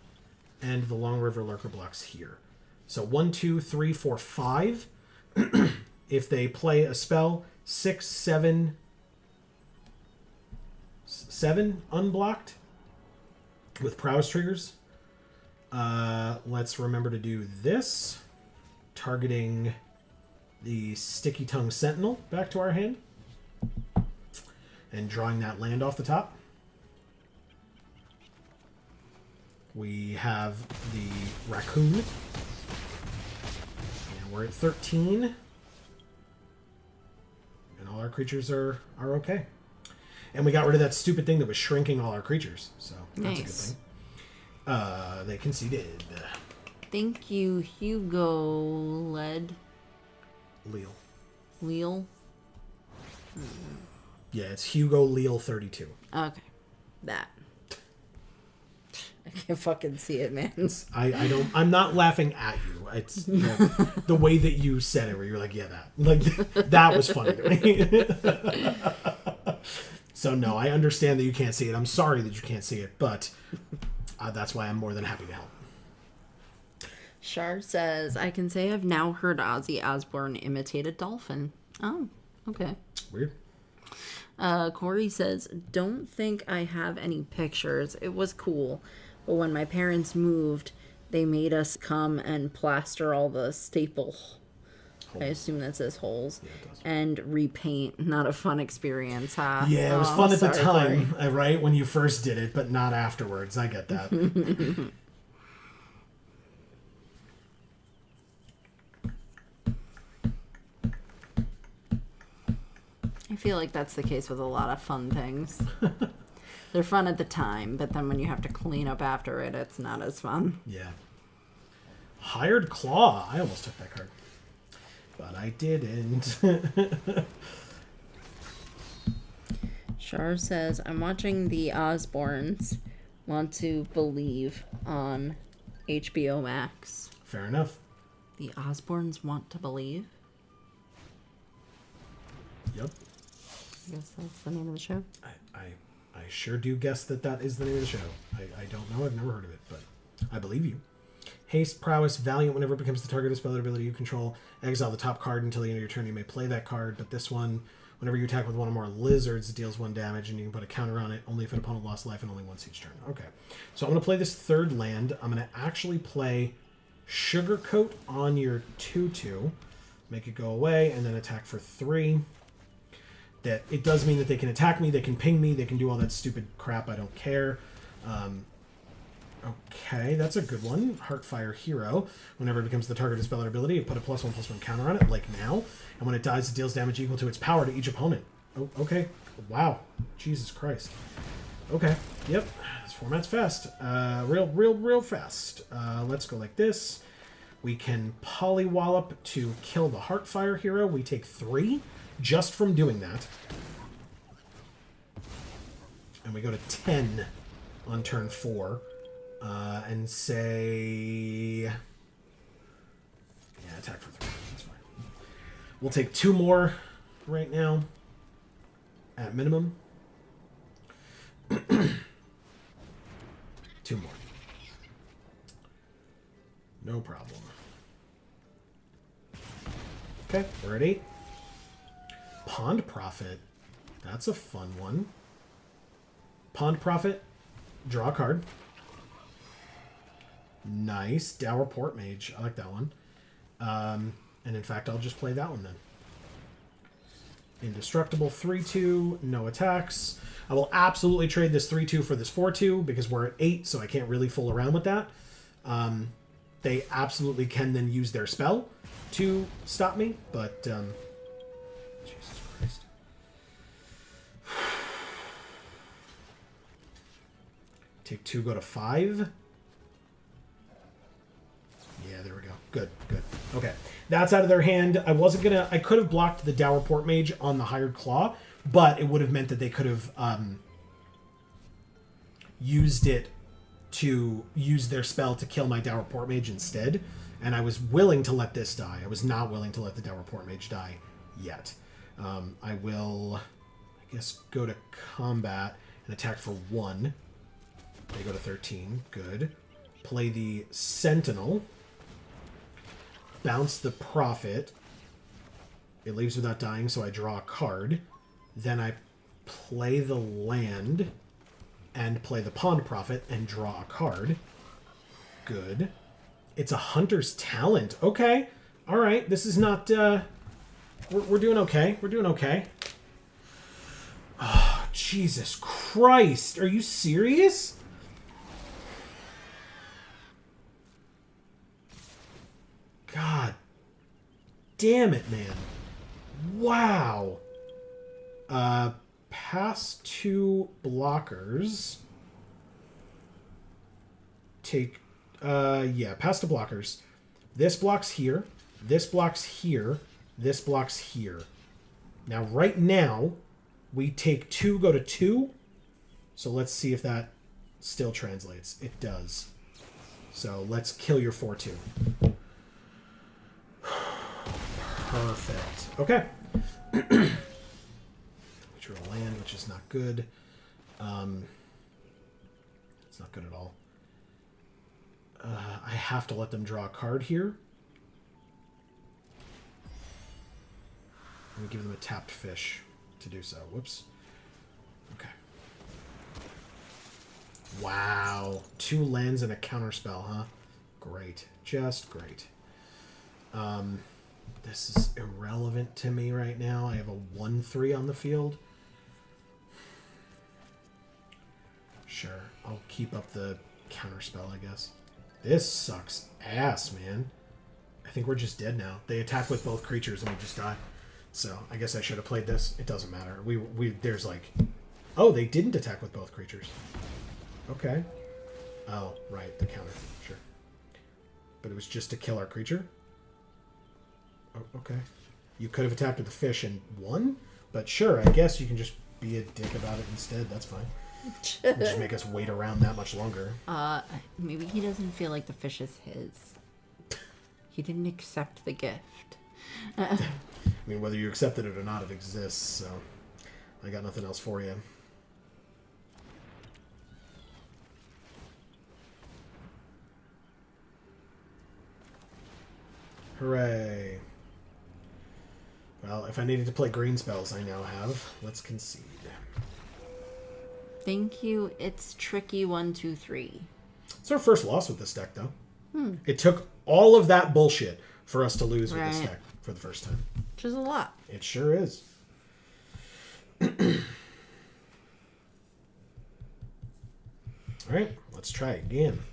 and the Long River Lurker blocks here. So 1, 2, 3, 4, 5. If they play a spell, 6, 7 unblocked with prowess triggers. Let's remember to do this, targeting the Sticky Tongue Sentinel back to our hand, and drawing that land off the top. We have the Raccoon, and we're at 13, and all our creatures are okay. And we got rid of that stupid thing that was shrinking all our creatures, so that's a good thing. They conceded. Thank you, Hugo Leal. Yeah, it's Hugo Leal 32. Okay. That. I can't fucking see it, man. I'm not laughing at you. It's the way that you said it, where you're like, yeah, that. Like, that was funny to me. So, no, I understand that you can't see it. I'm sorry that you can't see it, but that's why I'm more than happy to help. Char says, I can say I've now heard Ozzy Osbourne imitate a dolphin. Oh, okay. Weird. Corey says, don't think I have any pictures. It was cool. But when my parents moved, they made us come and plaster all the staple I assume that says holes. Yeah, it does. And repaint, not a fun experience, huh? Yeah, it was Oh, fun at the sorry, time, right, when you first did it, but not afterwards. I get that. I feel like that's the case with a lot of fun things. They're fun at the time, but then when you have to clean up after it, it's not as fun. Yeah. Hired Claw. I almost took that card. But I didn't. Char says, I'm watching the Osbournes Want to Believe on HBO Max. Fair enough. The Osbournes Want to Believe? Yep. I guess that's the name of the show. I sure do guess that is the name of the show. I don't know. I've never heard of it, but I believe you. Haste, Prowess, Valiant. Whenever it becomes the target of spell or ability you control, exile the top card until the end of your turn. You may play that card, but this one, whenever you attack with one or more lizards, it deals 1 damage, and you can put a counter on it only if an opponent lost life and only once each turn. Okay. So I'm going to play this third land. I'm going to actually play Sugarcoat on your 2/2. Make it go away, and then attack for 3. That it does mean that they can attack me, they can ping me, they can do all that stupid crap. I don't care. Okay, that's a good one. Heartfire Hero. Whenever it becomes the target of spell or ability, you put a +1/+1 counter on it, like now. And when it dies, it deals damage equal to its power to each opponent. Oh, okay. Wow. Jesus Christ. Okay. Yep. This format's fast. Real fast. Let's go like this. We can Polywallop to kill the Heartfire Hero. We take 3 just from doing that. And we go to 10 on turn 4. And say... Yeah, attack for 3. That's fine. We'll take 2 more right now. At minimum. 2 more. No problem. Okay, we're at 8. Pond Prophet. That's a fun one. Pond Prophet. Draw a card. Nice. Dour Port Mage. I like that one. And in fact, I'll just play that one then. Indestructible 3/2. No attacks. I will absolutely trade this 3/2 for this 4/2 because we're at 8, so I can't really fool around with that. They absolutely can then use their spell to stop me, but... Jesus Christ. Take 2, go to 5. Yeah, there we go. Good. Okay. That's out of their hand. I could have blocked the Dour Port Mage on the Hired Claw, but it would have meant that they could have used it to use their spell to kill my Dour Port Mage instead. And I was willing to let this die. I was not willing to let the Dour Port Mage die yet. I will, I guess, go to combat and attack for 1. They go to 13. Good. Play the Sentinel. Bounce the Prophet. It leaves without dying, so I draw a card. Then I play the land and play the Pond Prophet and draw a card. Good. It's a Hunter's Talent. Okay. All right. This is not... We're doing okay. We're doing okay. Oh, Jesus Christ. Are you serious? God damn it, man. Wow. Pass 2 blockers. Take, pass 2 blockers. This blocks here. This blocks here. This blocks here. Now, right now, we take 2, go to 2. So let's see if that still translates. It does. So let's kill your 4/2. Perfect. Okay. Draw land, which is not good. It's not good at all. I have to let them draw a card here. I'm going to give them a tapped fish to do so. Whoops. Okay. Wow. 2 lands and a counterspell, huh? Great. Just great. This is irrelevant to me right now. I have a 1/3 on the field. Sure, I'll keep up the counterspell, I guess. This sucks ass, man. I think we're just dead now. They attack with both creatures and we just die. So I guess I should have played this. It doesn't matter. There's like, oh, they didn't attack with both creatures. Okay. Oh, right, the counter. Sure. But it was just to kill our creature? Oh, okay. You could have attacked with the fish and won, but sure, I guess you can just be a dick about it instead. That's fine. Just make us wait around that much longer. Maybe he doesn't feel like the fish is his. He didn't accept the gift. I mean, whether you accepted it or not, it exists, so I got nothing else for you. Hooray. Well, if I needed to play green spells, I now have. Let's concede. Thank you. It's tricky 1, 2, 3. It's our first loss with this deck, though. It took all of that bullshit for us to lose with this Right. deck for the first time. Which is a lot. It sure is. Alright, let's try again.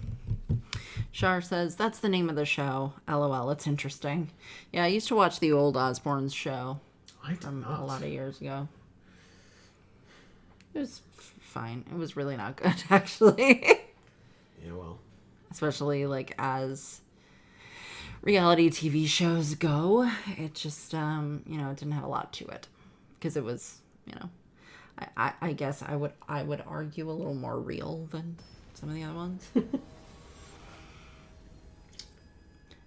Shar says, that's the name of the show. LOL, it's interesting. Yeah, I used to watch the old Osborne's show I did not. a lot of years ago. It was fine. It was really not good, actually. Yeah, well. Especially, like, as reality TV shows go. It just, it didn't have a lot to it. Because it was, I guess I would argue a little more real than some of the other ones.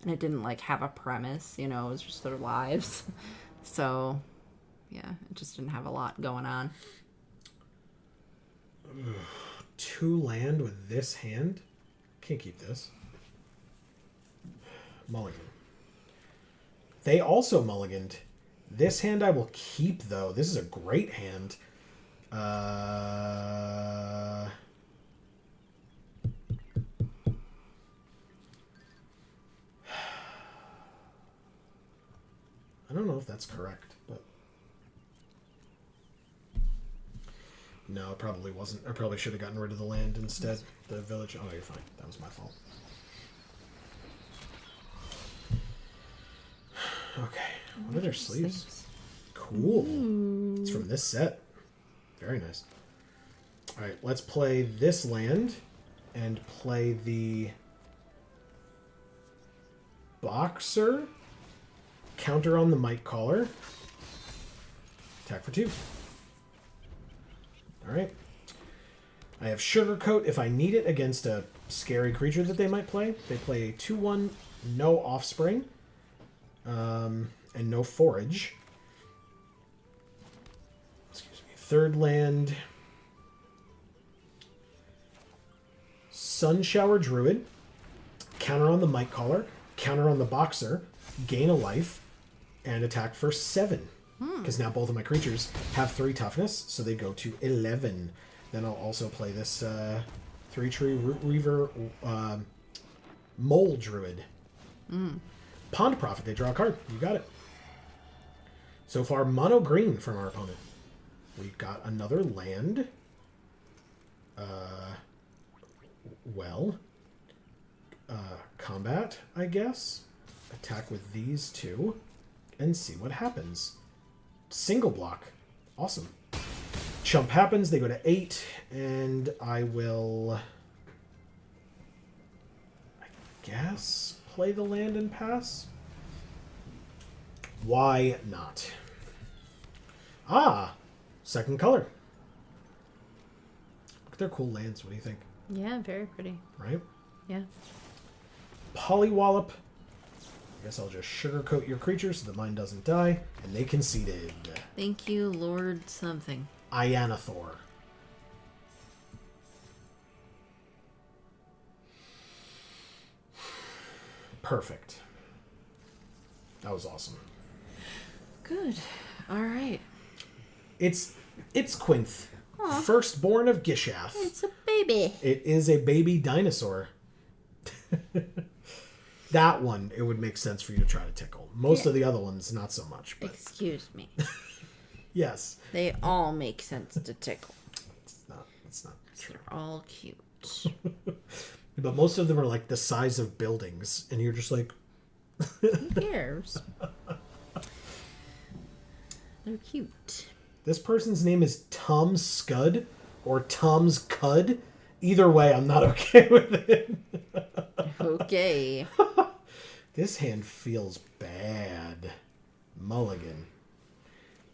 And it didn't like have a premise, it was just their lives. So yeah, it just didn't have a lot going on. 2 land with this hand? Can't keep this. Mulligan. They also mulliganed. This hand I will keep, though. This is a great hand. I don't know if that's correct, but... No, it probably wasn't. I probably should have gotten rid of the land instead. The village. Oh, you're fine. That was my fault. Okay. What are their sleeves? Cool. It's from this set. Very nice. Alright, let's play this land and play the Boxer. Counter on the Might Caller. Attack for 2. Alright. I have Sugarcoat if I need it against a scary creature that they might play. They play a 2/1, no Offspring, and no Forage. Excuse me. Third land. Sunshower Druid. Counter on the Might Caller. Counter on the Boxer. Gain a life. And attack for 7. Because now both of my creatures have 3 toughness, so they go to 11. Then I'll also play this 3-tree Root Reaver Mole Druid. Pond Prophet, they draw a card. You got it. So far, mono green from our opponent. We've got another land. Combat, I guess. Attack with these 2. And see what happens. Single block. Awesome. Chump happens. They go to 8. And I will... I guess play the land and pass? Why not? Ah! Second color. Look at their cool lands. What do you think? Yeah, very pretty. Right? Yeah. Polywallop. I guess I'll just sugarcoat your creatures so that mine doesn't die. And they conceded. Thank you, Lord something. Ianathor. Perfect. That was awesome. Good. All right. It's Quinth. Firstborn of Gishath. It's a baby. It is a baby dinosaur. That one, it would make sense for you to try to tickle. Most of the other ones, not so much. But Excuse me. yes. They all make sense to tickle. It's not true. They're all cute. But most of them are like the size of buildings, and you're just like... Who cares? They're cute. This person's name is Tom Scud or Tom's Cud. Either way, I'm not okay with it. Okay. This hand feels bad. Mulligan.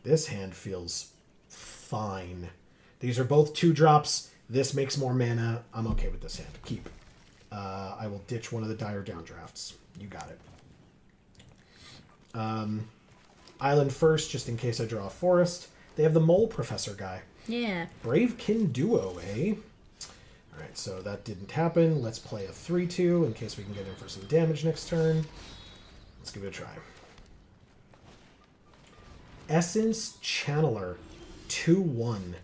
This hand feels fine. These are both 2-drops. This makes more mana. I'm okay with this hand. Keep. I will ditch one of the dire downdrafts. You got it. Island first, just in case I draw a forest. They have the Mole Professor guy. Yeah. Bravekin Duo, eh? Alright, so that didn't happen. Let's play a 3-2 in case we can get in for some damage next turn. Let's give it a try. Essence Channeler 2-1.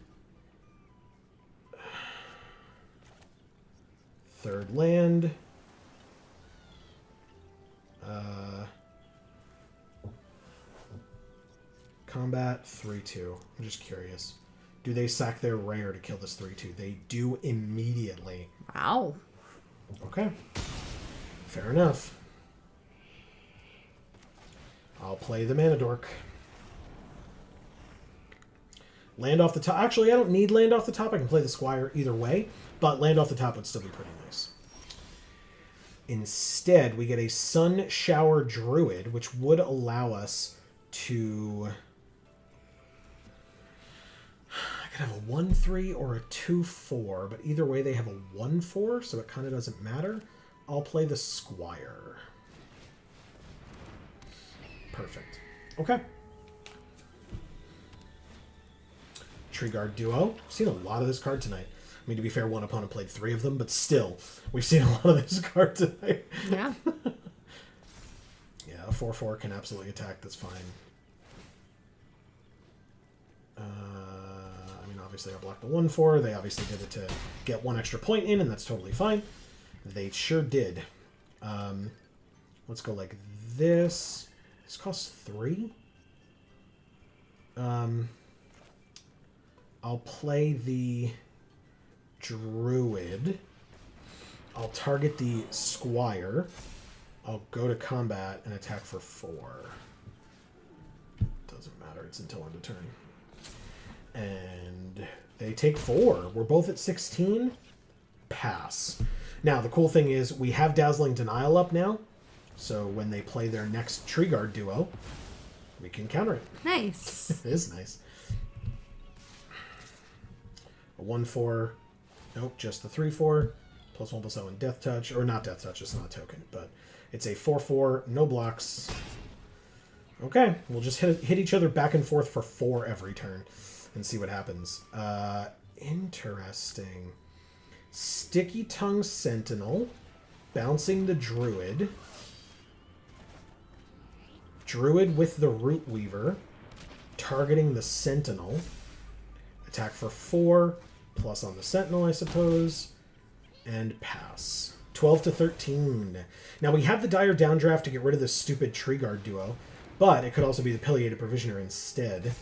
Third land. Combat 3-2. I'm just curious. Do they sack their rare to kill this 3-2? They do immediately. Wow. Okay. Fair enough. I'll play the Mana Dork. Land off the top. Actually, I don't need land off the top. I can play the Squire either way, but land off the top would still be pretty nice. Instead, we get a Sun Shower Druid, which would allow us to... I could have a 1-3 or a 2-4, but either way they have a 1-4, so it kind of doesn't matter. I'll play the Squire. Perfect. Okay. Tree Guard Duo. I've seen a lot of this card tonight. I mean, to be fair, one opponent played 3 of them, but still, we've seen a lot of this card tonight. Yeah. Yeah, a 4-4 can absolutely attack. That's fine. I mean, obviously I blocked the 1-4. They obviously did it to get 1 extra point in, and that's totally fine. They sure did. Let's go like this. This costs 3. I'll play the Druid. I'll target the Squire. I'll go to combat and attack for 4. Doesn't matter. It's until end of turn. And they take 4. We're both at 16. Pass. Now, the cool thing is we have Dazzling Denial up now. So when they play their next Tree Guard Duo, we can counter it. Nice. It is nice. A 1-4. Nope, just the 3-4. +1/+0 and Death Touch. Or not Death Touch, it's not a token. But it's a 4-4, no blocks. Okay, we'll just hit each other back and forth for 4 every turn and see what happens. Interesting. Sticky Tongue Sentinel. Bouncing the Druid. Druid with the Root Weaver. Targeting the Sentinel. Attack for 4. Plus on the Sentinel, I suppose. And pass. 12-13. Now, we have the Dire Downdraft to get rid of this stupid Tree Guard Duo. But it could also be the Pileated Provisioner instead.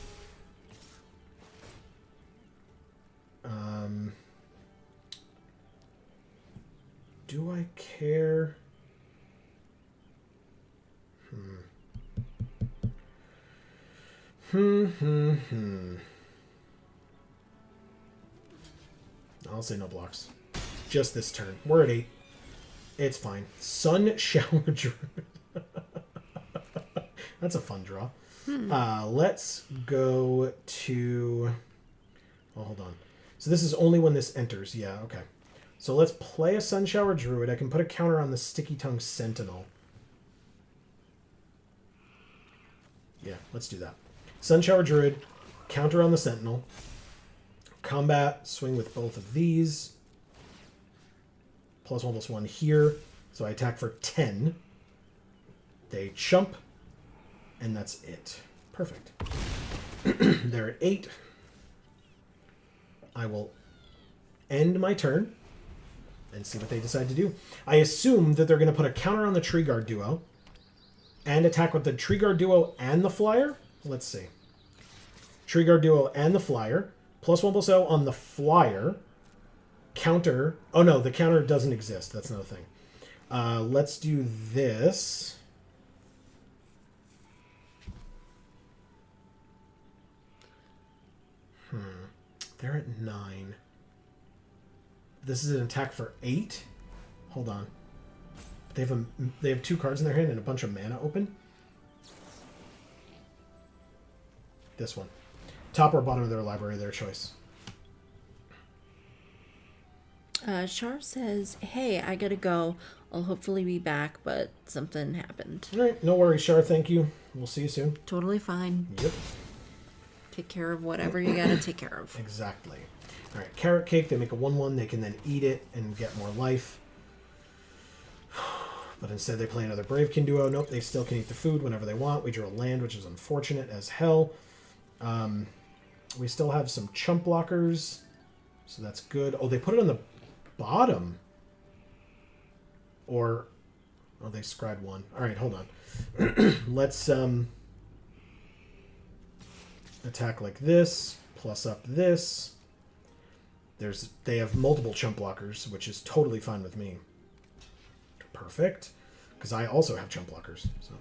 Do I care? I'll say no blocks. Just this turn. We're at 8. It's fine. Sun Shower Druid. That's a fun draw. Let's go to... Oh, hold on. So this is only when this enters. Yeah, okay. So let's play a Sun Shower Druid. I can put a counter on the Sticky Tongue Sentinel. Yeah, let's do that. Sun Shower Druid, counter on the Sentinel. Combat, swing with both of these. +1/+1 here. So I attack for 10. They chump. And that's it. Perfect. They're at 8. I will end my turn. and see what they decide to do. I assume that they're going to put a counter on the Tree Guard duo and attack with the Tree Guard duo and the Flyer. Let's see. Tree Guard duo and the Flyer. +1/+0 on the Flyer. Counter. Oh, no, the counter doesn't exist. That's another thing. Let's do this. They're at 9. This is an attack for 8. Hold on. They have 2 cards in their hand and a bunch of mana open. This one. Top or bottom of their library, their choice. Char says, hey, I gotta go. I'll hopefully be back, but something happened. All right, no worries, Char. Thank you. We'll see you soon. Totally fine. Yep. Take care of whatever you gotta take care of. Exactly. All right, Carrot Cake. They make a 1/1. They can then eat it and get more life. But instead they play another Bravekin duo. Nope, they still can eat the food whenever they want. We drew a land, which is unfortunate as hell. We still have some chump blockers, so that's good. Oh, they put it on the bottom. Or, oh, they scried 1. All right, hold on. Let's attack like this, plus up this. They have multiple chump blockers, which is totally fine with me. Perfect, because I also have chump blockers. So,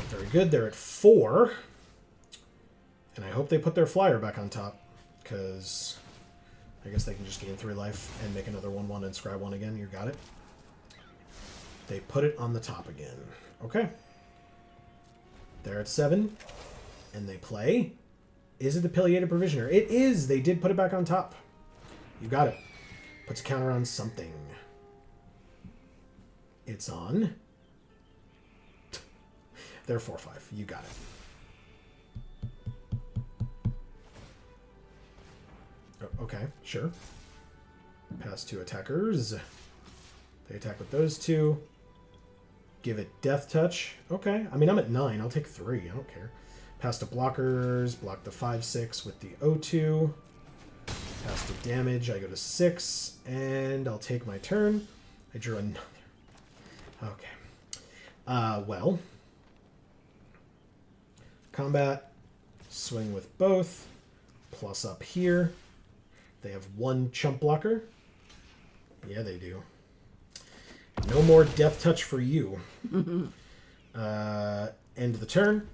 very good. They're at 4, and I hope they put their Flyer back on top, because I guess they can just gain 3 life and make another 1/1 and scry 1 again. You got it. They put it on the top again. Okay. They're at 7, and they play. Is it the Pileated Provisioner? It is. They did put it back on top. You got it. Puts a counter on something. It's on. They're 4/5. You got it. Oh, okay, sure. Pass 2 attackers. They attack with those 2. Give it Death Touch. Okay. I mean, I'm at 9. I'll take 3. I don't care. Pass to blockers. Block the 5/6 with the O2. Pass to damage. I go to 6. And I'll take my turn. I drew another. Okay. Well. Combat. Swing with both. Plus up here. They have 1 chump blocker. Yeah, they do. No more Death Touch for you. End of the turn.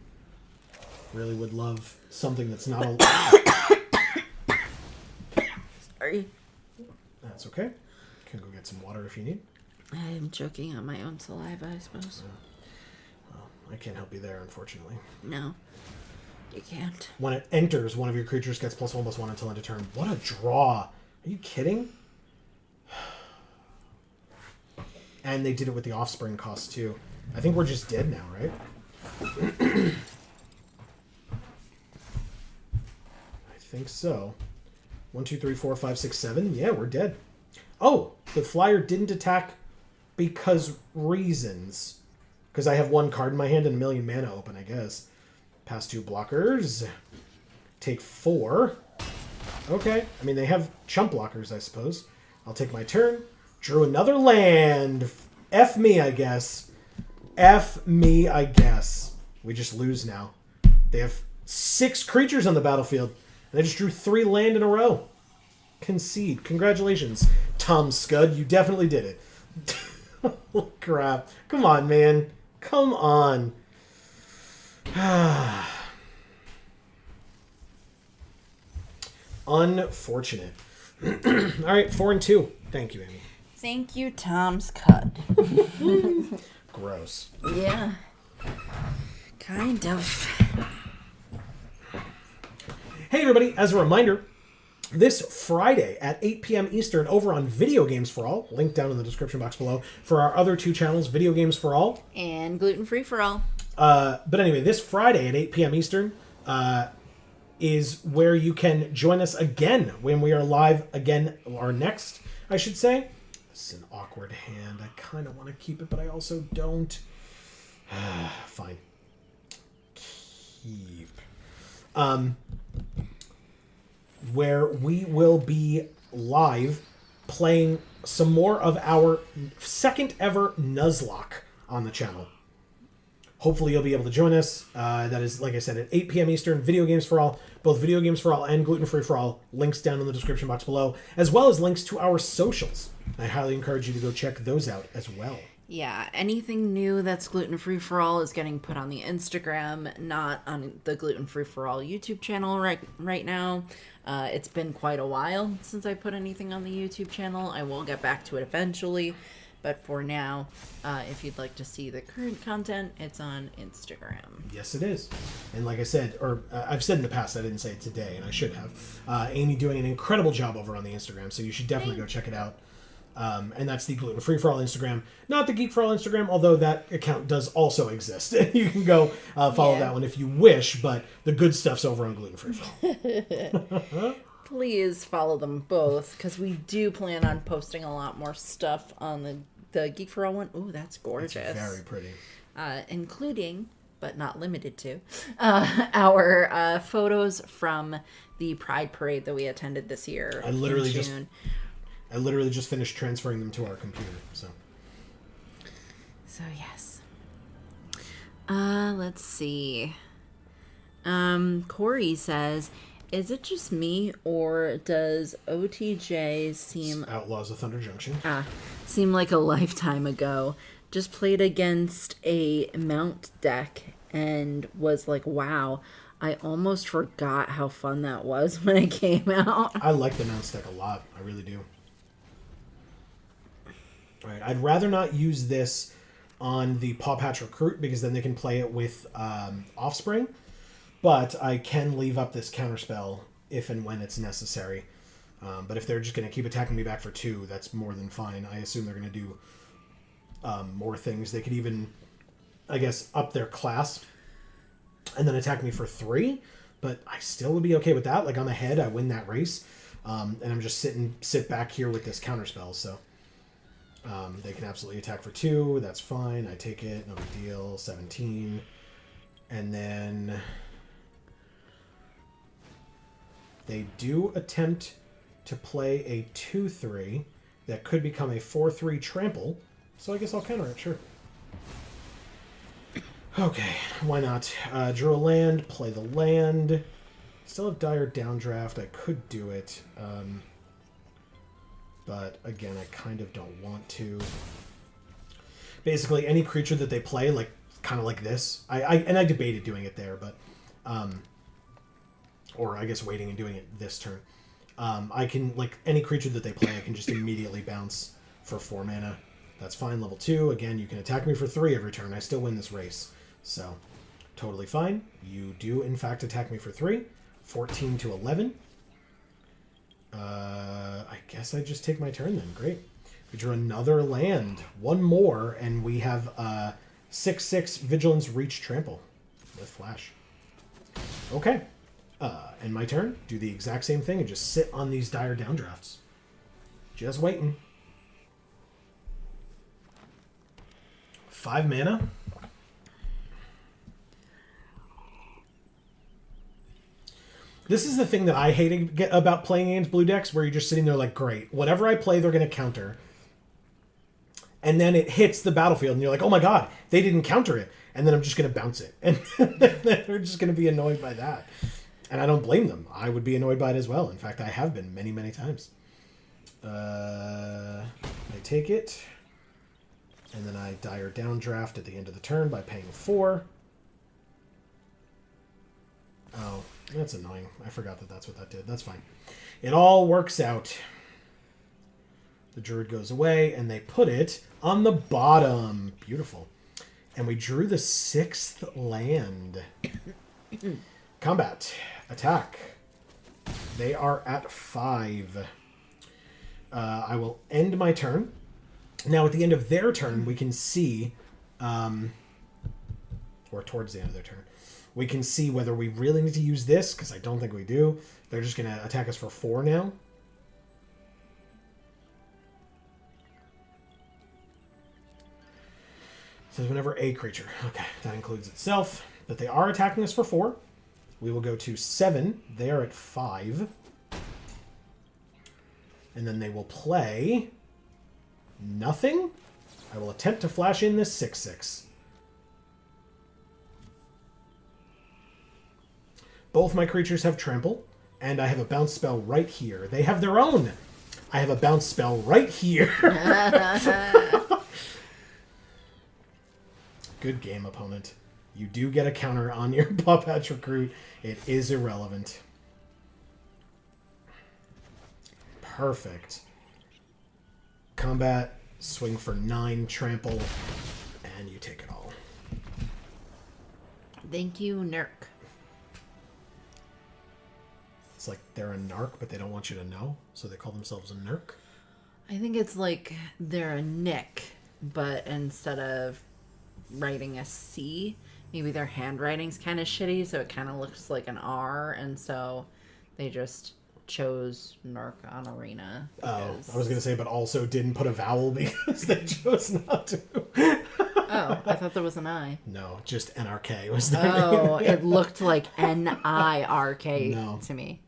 Really would love something that's not a... Sorry. That's okay. Can go get some water if you need. I am choking on my own saliva, I suppose. Well, I can't help you there, unfortunately. No, you can't. When it enters, one of your creatures gets +1/+1 until end of turn. What a draw. Are you kidding? And they did it with the Offspring cost, too. I think we're just dead now, right? I think so. 1, 2, 3, 4, 5, 6, 7. Yeah, we're dead. Oh, the Flyer didn't attack because reasons. Because I have 1 card in my hand and 1,000,000 mana open, I guess. Pass 2 blockers. Take 4. Okay. I mean, they have chump blockers, I suppose. I'll take my turn. Drew another land. F me, I guess. F me, I guess. We just lose now. They have 6 creatures on the battlefield. And they just drew 3 land in a row. Concede. Congratulations, Tom Scud. You definitely did it. Oh, crap. Come on, man. Come on. Unfortunate. All right, 4 and 2. Thank you, Amy. Thank you, Tom Scud. Gross. Yeah. Kind of. Hey, everybody. As a reminder, this Friday at 8 p.m. Eastern over on Video Games for All, link down in the description box below, for our other 2 channels, Video Games for All. And Gluten Free for All. But anyway, this Friday at 8 p.m. Eastern is where you can join us again when we are live again, or next, I should say. This is an awkward hand. I kind of want to keep it, but I also don't. Fine. Keep. Where we will be live playing some more of our second ever Nuzlocke on the channel. Hopefully you'll be able to join us. That is, like I said, at 8 p.m. Eastern, Video Games for All. Both Video Games for All and Gluten Free for All. Links down in the description box below, as well as links to our socials. I highly encourage you to go check those out as well. Yeah, anything new that's Gluten Free for All is getting put on the Instagram, not on the Gluten Free for All YouTube channel right now. It's been quite a while since I put anything on the YouTube channel. I will get back to it eventually. But for now, if you'd like to see the current content, it's on Instagram. Yes, it is. And like I said, or I've said in the past, I didn't say it today, and I should have. Amy doing an incredible job over on the Instagram, so you should definitely go check it out. And that's the Gluten Free for All Instagram, not the Geek for All Instagram, although that account does also exist. You can go follow that one if you wish, but the good stuff's over on Gluten Free for All. Please follow them both, because we do plan on posting a lot more stuff on the Geek for All one. Ooh, that's gorgeous. It's very pretty. Including, but not limited to, our photos from the Pride Parade that we attended this year in June. I literally just finished transferring them to our computer, so. So, yes. Let's see. Corey says, is it just me, or does OTJ seem... Outlaws of Thunder Junction. Seem like a lifetime ago. Just played against a mount deck and was like, wow, I almost forgot how fun that was when it came out. I like the mount deck a lot. I really do. All right, I'd rather not use this on the Paw Patch Recruit because then they can play it with Offspring. But I can leave up this counterspell if and when it's necessary. But if they're just going to keep attacking me back for 2, that's more than fine. I assume they're going to do more things. They could even, I guess, up their class and then attack me for 3. But I still would be okay with that. Like, I'm ahead. I win that race. And I'm just sit back here with this counterspell. So they can absolutely attack for 2. That's fine. I take it. No big deal. 17. And then... they do attempt to play a 2-3 that could become a 4-3 trample. So I guess I'll counter it, sure. Okay, why not? Draw a land, play the land. Still have dire downdraft. I could do it. But again, I kind of don't want to. Basically, any creature that they play, like kind of like this. I debated doing it there, but... or I guess waiting and doing it this turn. I can, like, any creature that they play, I can just immediately bounce for 4 mana. That's fine. Level 2. Again, you can attack me for 3 every turn. I still win this race. So, totally fine. You do, in fact, attack me for 3. 14 to 11. I guess I just take my turn then. Great. We drew another land. One more, and we have 6/6 Vigilance Reach Trample with Flash. Okay. And my turn, do the exact same thing and just sit on these dire downdrafts. Just waiting. 5 mana. This is the thing that I hate about playing against blue decks, where you're just sitting there like, great, whatever I play, they're going to counter. And then it hits the battlefield, and you're like, oh my god, they didn't counter it. And then I'm just going to bounce it. And they're just going to be annoyed by that. And I don't blame them. I would be annoyed by it as well. In fact, I have been many, many times. I take it. And then I dire downdraft at the end of the turn by paying 4. Oh, that's annoying. I forgot that that's what that did. That's fine. It all works out. The Druid goes away, and they put it on the bottom. Beautiful. And we drew the 6th land. Combat. Attack. They are at 5. I will end my turn. Now, at the end of their turn, we can see, or towards the end of their turn, we can see whether we really need to use this, because I don't think we do. They're just going to attack us for 4 now. It says whenever a creature. Okay, that includes itself. But they are attacking us for 4. We will go to 7. They are at 5. And then they will play nothing. I will attempt to flash in this 6/6. Both my creatures have trample, and I have a bounce spell right here. They have their own. I have a bounce spell right here. Good game, opponent. You do get a counter on your Paw Patch Recruit. It is irrelevant. Perfect. Combat, swing for 9, trample, and you take it all. Thank you, Nurk. It's like they're a narc, but they don't want you to know, so they call themselves a Nurk. I think it's like they're a Nick, but instead of writing a C, maybe their handwriting's kind of shitty, so it kind of looks like an R, and so they just chose Nurk on Arena. Oh, I was going to say, but also didn't put a vowel because they chose not to. Oh, I thought there was an I. No, just NRK was their name. Oh, it looked like Nirk No. to me.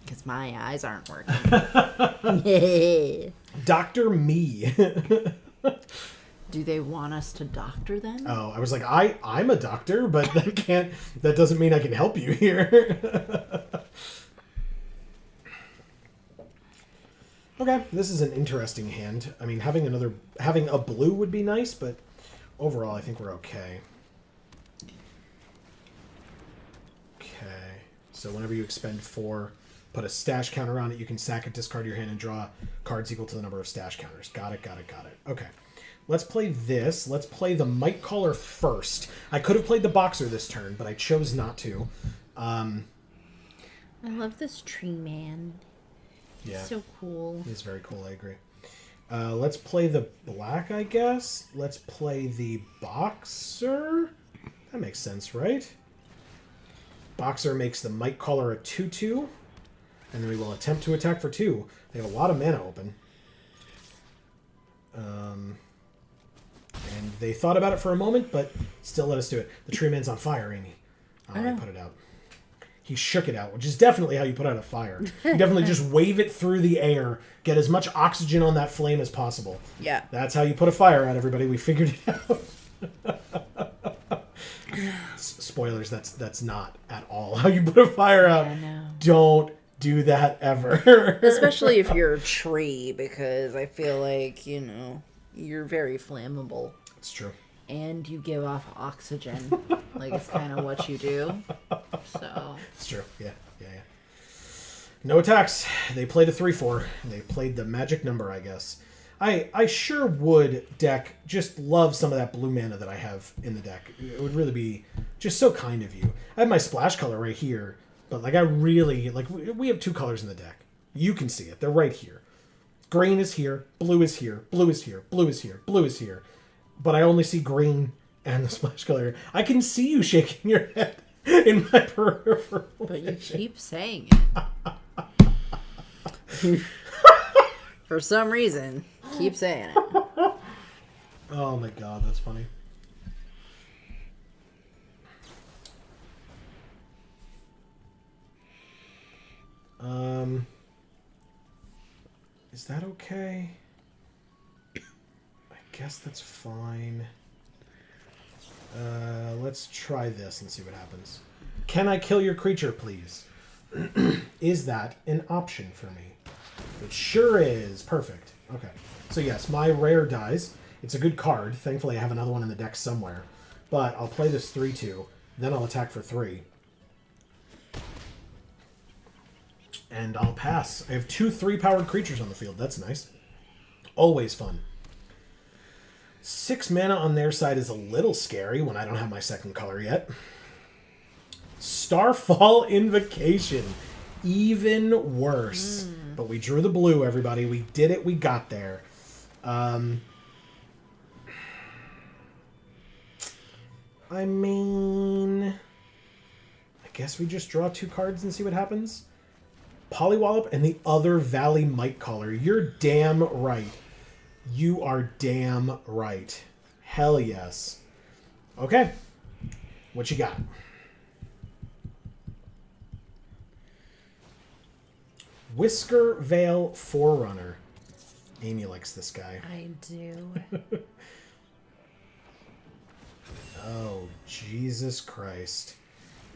Because my eyes aren't working. Dr. Me. Do they want us to doctor them? Oh, I was like, I'm a doctor, but that doesn't mean I can help you here. Okay, this is an interesting hand. I mean, having a blue would be nice, but overall I think we're okay. Okay, so whenever you expend 4, put a stash counter on it, you can sack it, discard your hand, and draw cards equal to the number of stash counters. Got it. Okay. Let's play this. Let's play the Might Caller first. I could have played the Boxer this turn, but I chose not to. I love this tree man. Yeah. So cool. He's very cool, I agree. Let's play the black, I guess. Let's play the Boxer. That makes sense, right? Boxer makes the Might Caller a 2/2. And then we will attempt to attack for 2. They have a lot of mana open. And they thought about it for a moment, but still let us do it. The tree man's on fire, Amy. I know. He put it out. He shook it out, which is definitely how you put out a fire. You definitely just wave it through the air, get as much oxygen on that flame as possible. Yeah. That's how you put a fire out, everybody. We figured it out. Spoilers, that's not at all how you put a fire out. I know. Don't do that ever. Especially if you're a tree, because I feel like, you're very flammable. It's true. And you give off oxygen. Like, it's kind of what you do. So. It's true. Yeah. No attacks. They played a 3/4. They played the magic number, I guess. I sure would, deck, just love some of that blue mana that I have in the deck. It would really be just so kind of you. I have my splash color right here, but I really, we have 2 colors in the deck. You can see it. They're right here. Green is here, blue is here, blue is here, blue is here, blue is here. But I only see green and the splash color. I can see you shaking your head in my peripheral. But you vision. keep saying it. For some reason, keep saying it. Oh my god, that's funny. Is that okay? I guess that's fine. Let's try this and see what happens. Can I kill your creature, please? Is that an option for me? It sure is. Perfect. Okay. So yes, my rare dies. It's a good card. Thankfully, I have another one in the deck somewhere. But I'll play this 3/2. Then I'll attack for 3. And I'll pass. I have 2 3-powered creatures on the field. That's nice. Always fun. 6 mana on their side is a little scary when I don't have my second color yet. Starfall Invocation. Even worse. But we drew the blue, everybody. We did it. We got there. I mean, I guess we just draw 2 cards and see what happens. Polywallop and the other Valley Might Caller. You're damn right. You are damn right. Hell yes. Okay. What you got? Whisker Veil Forerunner. Amy likes this guy. I do. Oh, Jesus Christ.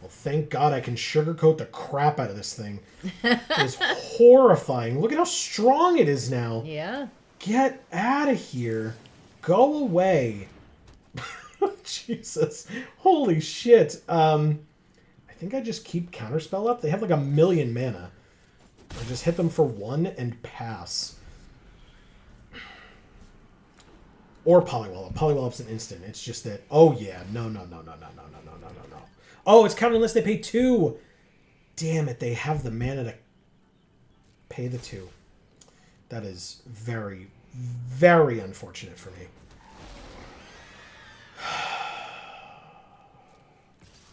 Well, thank God I can sugarcoat the crap out of this thing. It's horrifying. Look at how strong it is now. Yeah. Get out of here. Go away. Jesus. Holy shit. I think I just keep Counterspell up. They have like 1,000,000 mana. I just hit them for 1 and pass. Or Polywallop. Polywallop's an instant. It's just that, oh yeah, no. Oh, it's counted unless they pay 2. Damn it, they have the mana to pay the 2. That is very, very unfortunate for me.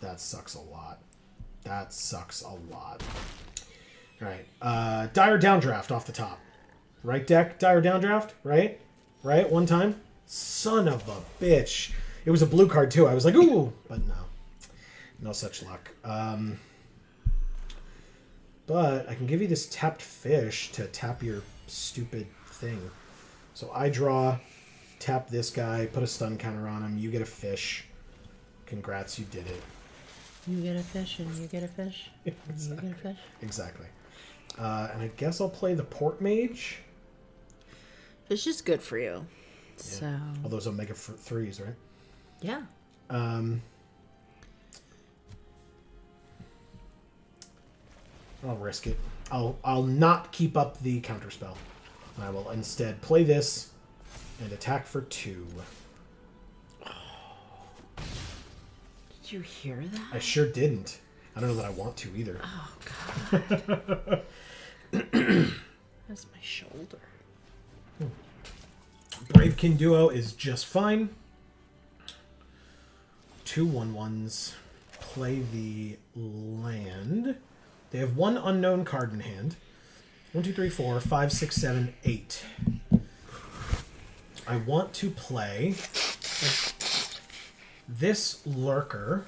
That sucks a lot. That sucks a lot. Alright, Dire Downdraft off the top. Right deck, Dire Downdraft, right? Right, one time? Son of a bitch. It was a blue card too. I was like, ooh, but no. No such luck. But I can give you this tapped fish to tap your stupid thing. So I draw, tap this guy, put a stun counter on him. You get a fish. Congrats, you did it. You get a fish and you get a fish. Exactly. And you get a fish. Exactly. And I guess I'll play the Port Mage. Fish is good for you. Yeah. So. All those Omega 3s, right? Yeah. I'll risk it. I'll not keep up the counterspell. I will instead play this and attack for 2. Did you hear that? I sure didn't. I don't know that I want to either. Oh, God. That's my shoulder. Bravekin Duo is just fine. 2 1/1s. Play the land. They have 1 unknown card in hand. 1, 2, 3, 4, 5, 6, 7, 8. I want to play this Lurker.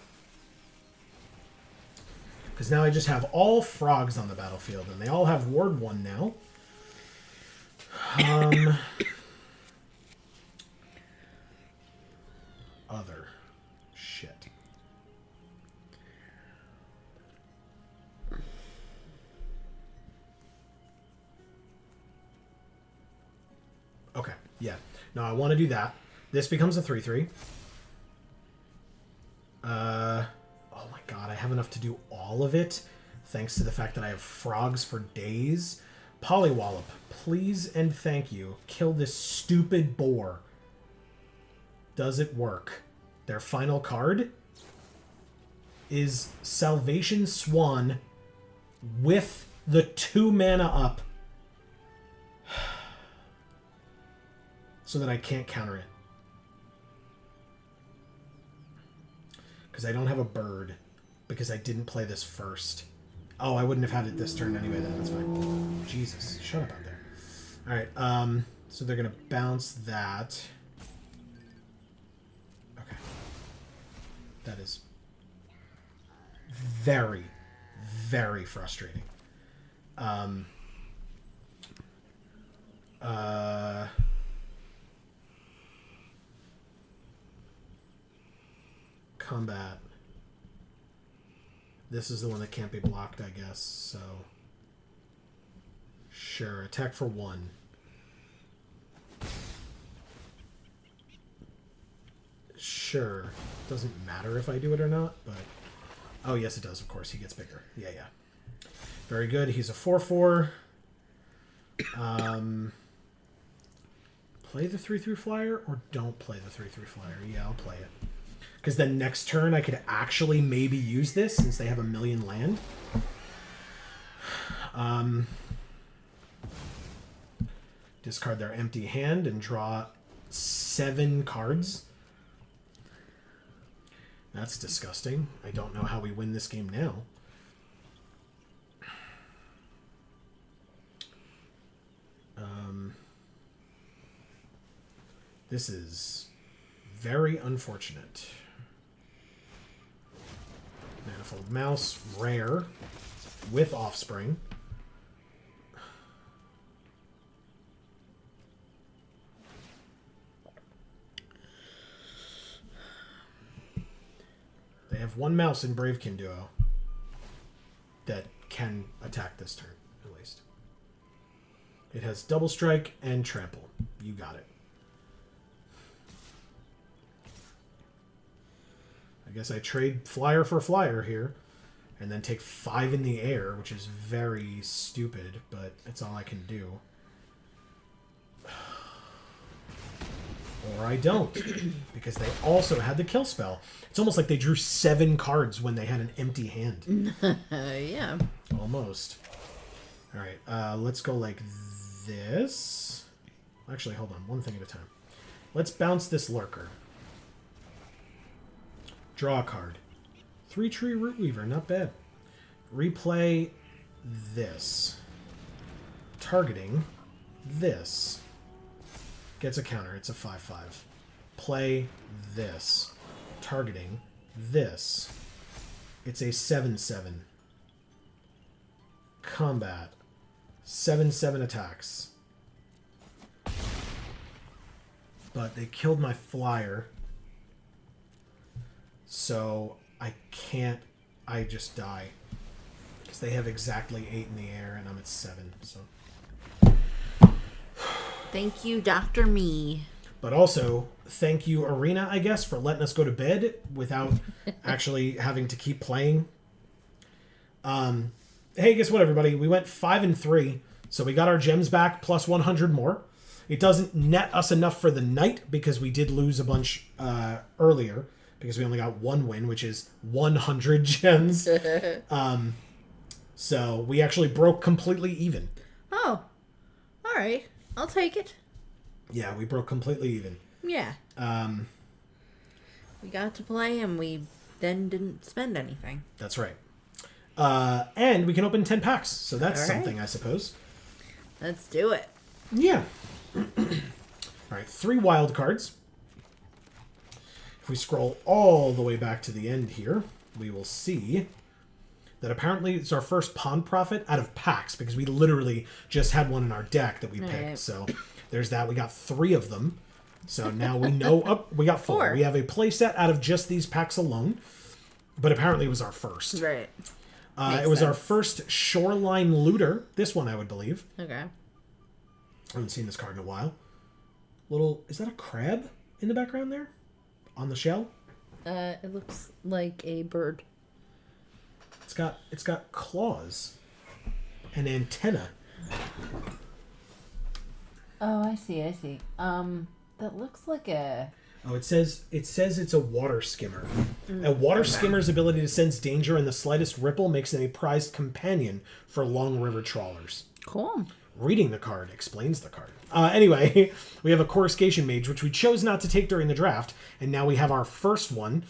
Because now I just have all frogs on the battlefield, and they all have Ward 1 now. Other shit. Okay, yeah. No, I want to do that. This becomes a 3/3. Oh my god, I have enough to do all of it, thanks to the fact that I have frogs for days. Polywallop, please and thank you. Kill this stupid boar. Does it work? Their final card is Salvation Swan with the 2 mana up. So that I can't counter it. Because I don't have a bird. Because I didn't play this first. Oh, I wouldn't have had it this turn anyway then. That's fine. Jesus. Shut up out there. Alright, so they're going to bounce that. Okay. That is very, very frustrating. Combat. This is the one that can't be blocked, I guess, so... Sure, attack for 1. Sure. Doesn't matter if I do it or not, but... Oh, yes it does, of course. He gets bigger. Yeah. Very good. He's a 4/4. Play the 3/3 flyer, or don't play the 3/3 flyer? Yeah, I'll play it. Because then next turn I could actually maybe use this since they have 1,000,000 land. Discard their empty hand and draw 7 cards. That's disgusting. I don't know how we win this game now. This is very unfortunate. Manifold Mouse, rare, with Offspring. have one mouse in Bravekin Duo that can attack this turn, at least. It has double strike and trample. You got it. I guess I trade flyer for flyer here, and then take 5 in the air, which is very stupid, but it's all I can do. Or I don't, because they also had the kill spell. It's almost like they drew 7 cards when they had an empty hand. Yeah. Almost. All right, let's go like this. Actually, hold on, one thing at a time. Let's bounce this lurker. Draw a card. 3-tree Root Weaver, not bad. Replay this. Targeting this. Gets a counter. It's a 5/5. Play this. Targeting this. It's a 7/7. Combat. 7/7 attacks. But they killed my flyer. So I can't. I just die. Because they have exactly 8 in the air and I'm at 7. So. Thank you, Dr. Me. But also, thank you, Arena, I guess, for letting us go to bed without actually having to keep playing. Hey, guess what, everybody? We went 5-3, so we got our gems back plus 100 more. It doesn't net us enough for the night because we did lose a bunch earlier because we only got 1 win, which is 100 gems. So we actually broke completely even. Oh, all right. I'll take it. Yeah, we broke completely even. Yeah. We got to play and we then didn't spend anything. That's right. And we can open 10 packs, so that's All right. something, I suppose. Let's do it. Yeah. All right, 3 wild cards. If we scroll all the way back to the end here, we will see that apparently it's our first Pawn Prophet out of packs, because we literally just had one in our deck that we picked. Right. So there's that. We got 3 of them. So now we know... Oh, we got 4. 4. We have a playset out of just these packs alone. But apparently it was our first. Right. It was our first Shoreline Looter. This one, I would believe. Okay. I haven't seen this card in a while. Little... Is that a crab in the background there? On the shell? It looks like a bird. It's got claws and antenna. Oh, I see. That looks like a... Oh, it says it's a water skimmer. A water skimmer's ability to sense danger and the slightest ripple makes them a prized companion for long river trawlers. Cool. Reading the card explains the card. Anyway, we have a Coruscation Mage, which we chose not to take during the draft, and now we have our first one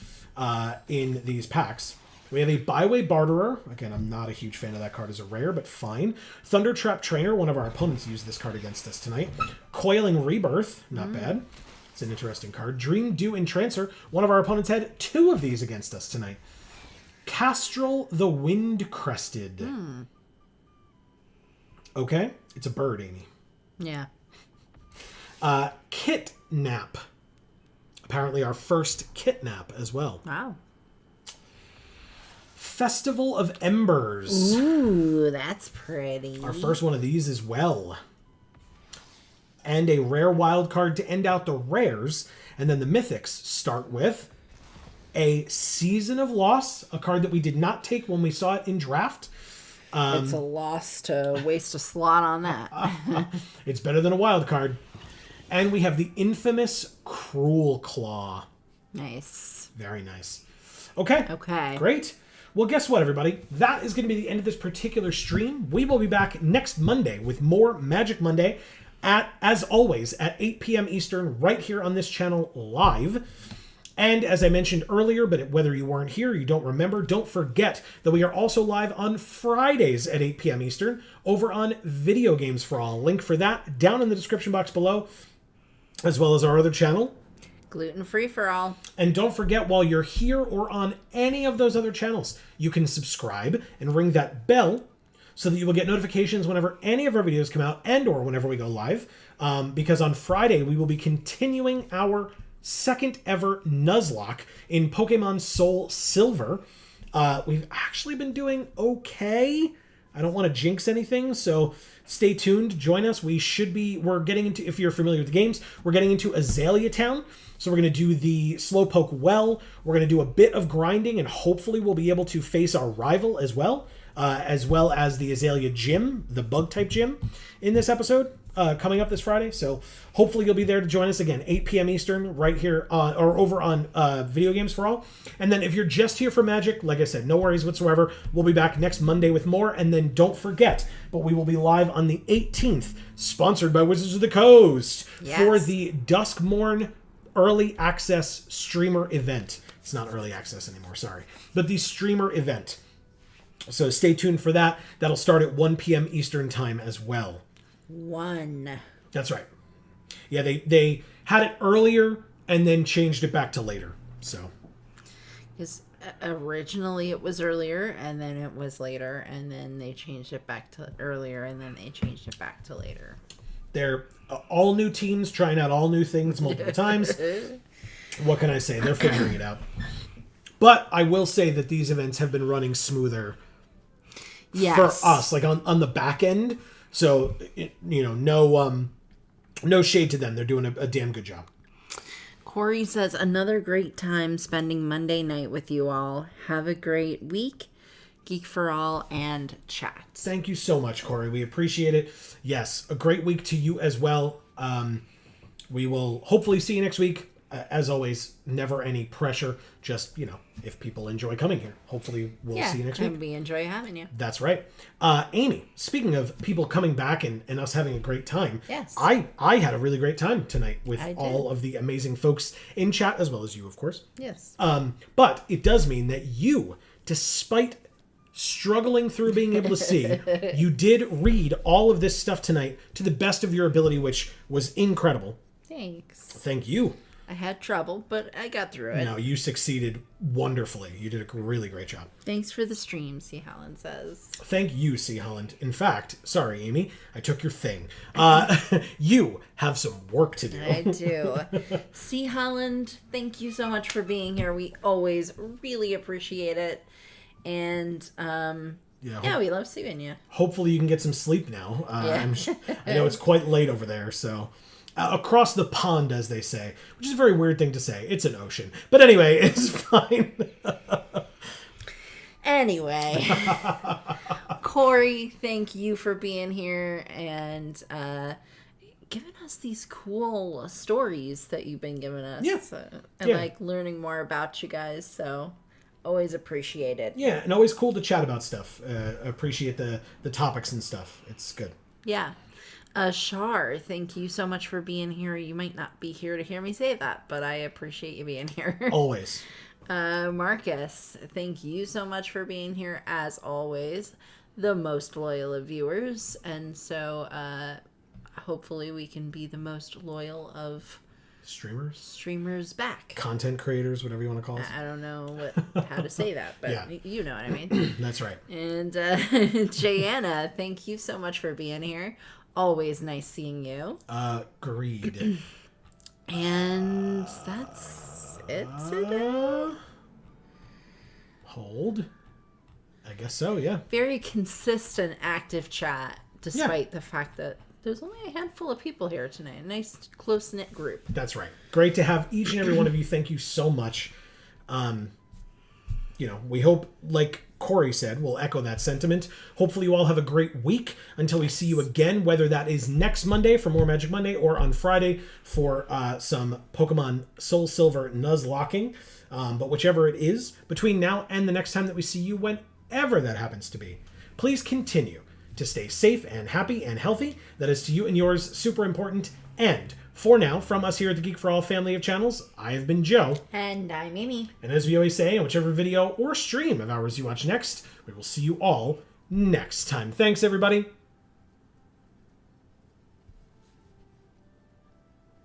in these packs. We have a Byway Barterer. Again, I'm not a huge fan of that card as a rare, but fine. Thundertrap Trainer. One of our opponents used this card against us tonight. Coiling Rebirth. Not bad. It's an interesting card. Dream Dew Entrancer. One of our opponents had 2 of these against us tonight. Castrel the Wind Crested. Okay. It's a bird, Amy. Yeah. Kitnap. Apparently our first Kitnap as well. Wow. Festival of Embers. Ooh, that's pretty. Our first one of these as well. And a rare wild card to end out the rares. And then the mythics start with a Season of Loss, a card that we did not take when we saw it in draft. It's a loss to waste a slot on that. It's better than a wild card. And we have the infamous Cruel Claw. Nice. Very nice. Okay. Okay. Great. Well, guess what, everybody? That is going to be the end of this particular stream. We will be back next Monday with more Magic Monday, as always, at 8 p.m. Eastern, right here on this channel live. And as I mentioned earlier, but whether you weren't here, you don't remember, don't forget that we are also live on Fridays at 8 p.m. Eastern over on Video Games for All. Link for that down in the description box below, as well as our other channel, Gluten-free for all. And don't forget, while you're here or on any of those other channels, you can subscribe and ring that bell so that you will get notifications whenever any of our videos come out and or whenever we go live. Because on Friday, we will be continuing our second ever Nuzlocke in Pokemon Soul Silver. We've actually been doing okay. I don't want to jinx anything, so stay tuned. Join us. We're getting into, if you're familiar with the games, we're getting into Azalea Town. So we're going to do the Slowpoke Well. We're going to do a bit of grinding, and hopefully we'll be able to face our rival as well as the Azalea Gym, the Bug-type gym, in this episode coming up this Friday. So hopefully you'll be there to join us again, 8 p.m. Eastern, right here or over on Video Games for All. And then if you're just here for Magic, like I said, no worries whatsoever. We'll be back next Monday with more. And then don't forget, but we will be live on the 18th, sponsored by Wizards of the Coast, for the Duskmorn early access streamer event. It's not early access anymore, sorry. But the streamer event. So stay tuned for that. That'll start at 1 p.m. Eastern time as well. 1. That's right. Yeah, they had it earlier and then changed it back to later. So, because originally it was earlier and then it was later and then they changed it back to earlier and then they changed it back to later. They're all new teams trying out all new things multiple times. What can I say? They're figuring it out. But I will say that these events have been running smoother for us, like on the back end. So, no shade to them. They're doing a damn good job. Corey says, another great time spending Monday night with you all. Have a great week. Geek for All and chat. Thank you so much, Corey. We appreciate it. Yes, a great week to you as well. We will hopefully see you next week. As always, never any pressure. Just, if people enjoy coming here, hopefully we'll see you next week. And we enjoy having you. That's right. Amy, speaking of people coming back and us having a great time, yes, I had a really great time tonight with all of the amazing folks in chat, as well as you, of course. Yes. But it does mean that you, despite struggling through being able to see, you did read all of this stuff tonight to the best of your ability, which was incredible. Thanks. Thank you. I had trouble, but I got through it. No, you succeeded wonderfully. You did a really great job. Thanks for the stream, C. Holland says. Thank you, C. Holland. In fact, sorry, Amy, I took your thing. You have some work to do. I do. C. Holland, thank you so much for being here. We always really appreciate it. And, we love seeing you. Hopefully you can get some sleep now. I know it's quite late over there, so... across the pond, as they say, which is a very weird thing to say. It's an ocean. But anyway, it's fine. Anyway, Corey, thank you for being here and giving us these cool stories that you've been giving us. Yeah. Learning more about you guys. So always appreciate it. Yeah, and always cool to chat about stuff. Appreciate the topics and stuff. It's good. Yeah. Shar, thank you so much for being here. You might not be here to hear me say that, but I appreciate you being here. Always. Marcus, thank you so much for being here, as always. The most loyal of viewers. And so, hopefully we can be the most loyal of... Streamers back. Content creators, whatever you want to call it. I don't know how to say that, but you know what I mean. That's right. And Jayanna, thank you so much for being here. Always nice seeing you. Agreed. And that's it today. Hold. I guess so, yeah. Very consistent, active chat, despite the fact that there's only a handful of people here tonight. A nice, close-knit group. That's right. Great to have each and every one of you. Thank you so much. We hope, like Corey said, we'll echo that sentiment. Hopefully you all have a great week until we see you again, whether that is next Monday for more Magic Monday or on Friday for some Pokemon Soul Silver Nuzlocking. But whichever it is, between now and the next time that we see you, whenever that happens to be, please continue to stay safe and happy and healthy. That is to you and yours super important. And for now, from us here at the Geek for All family of channels, I have been Joe. And I'm Amy. And as we always say, in whichever video or stream of ours you watch next, we will see you all next time. Thanks, everybody.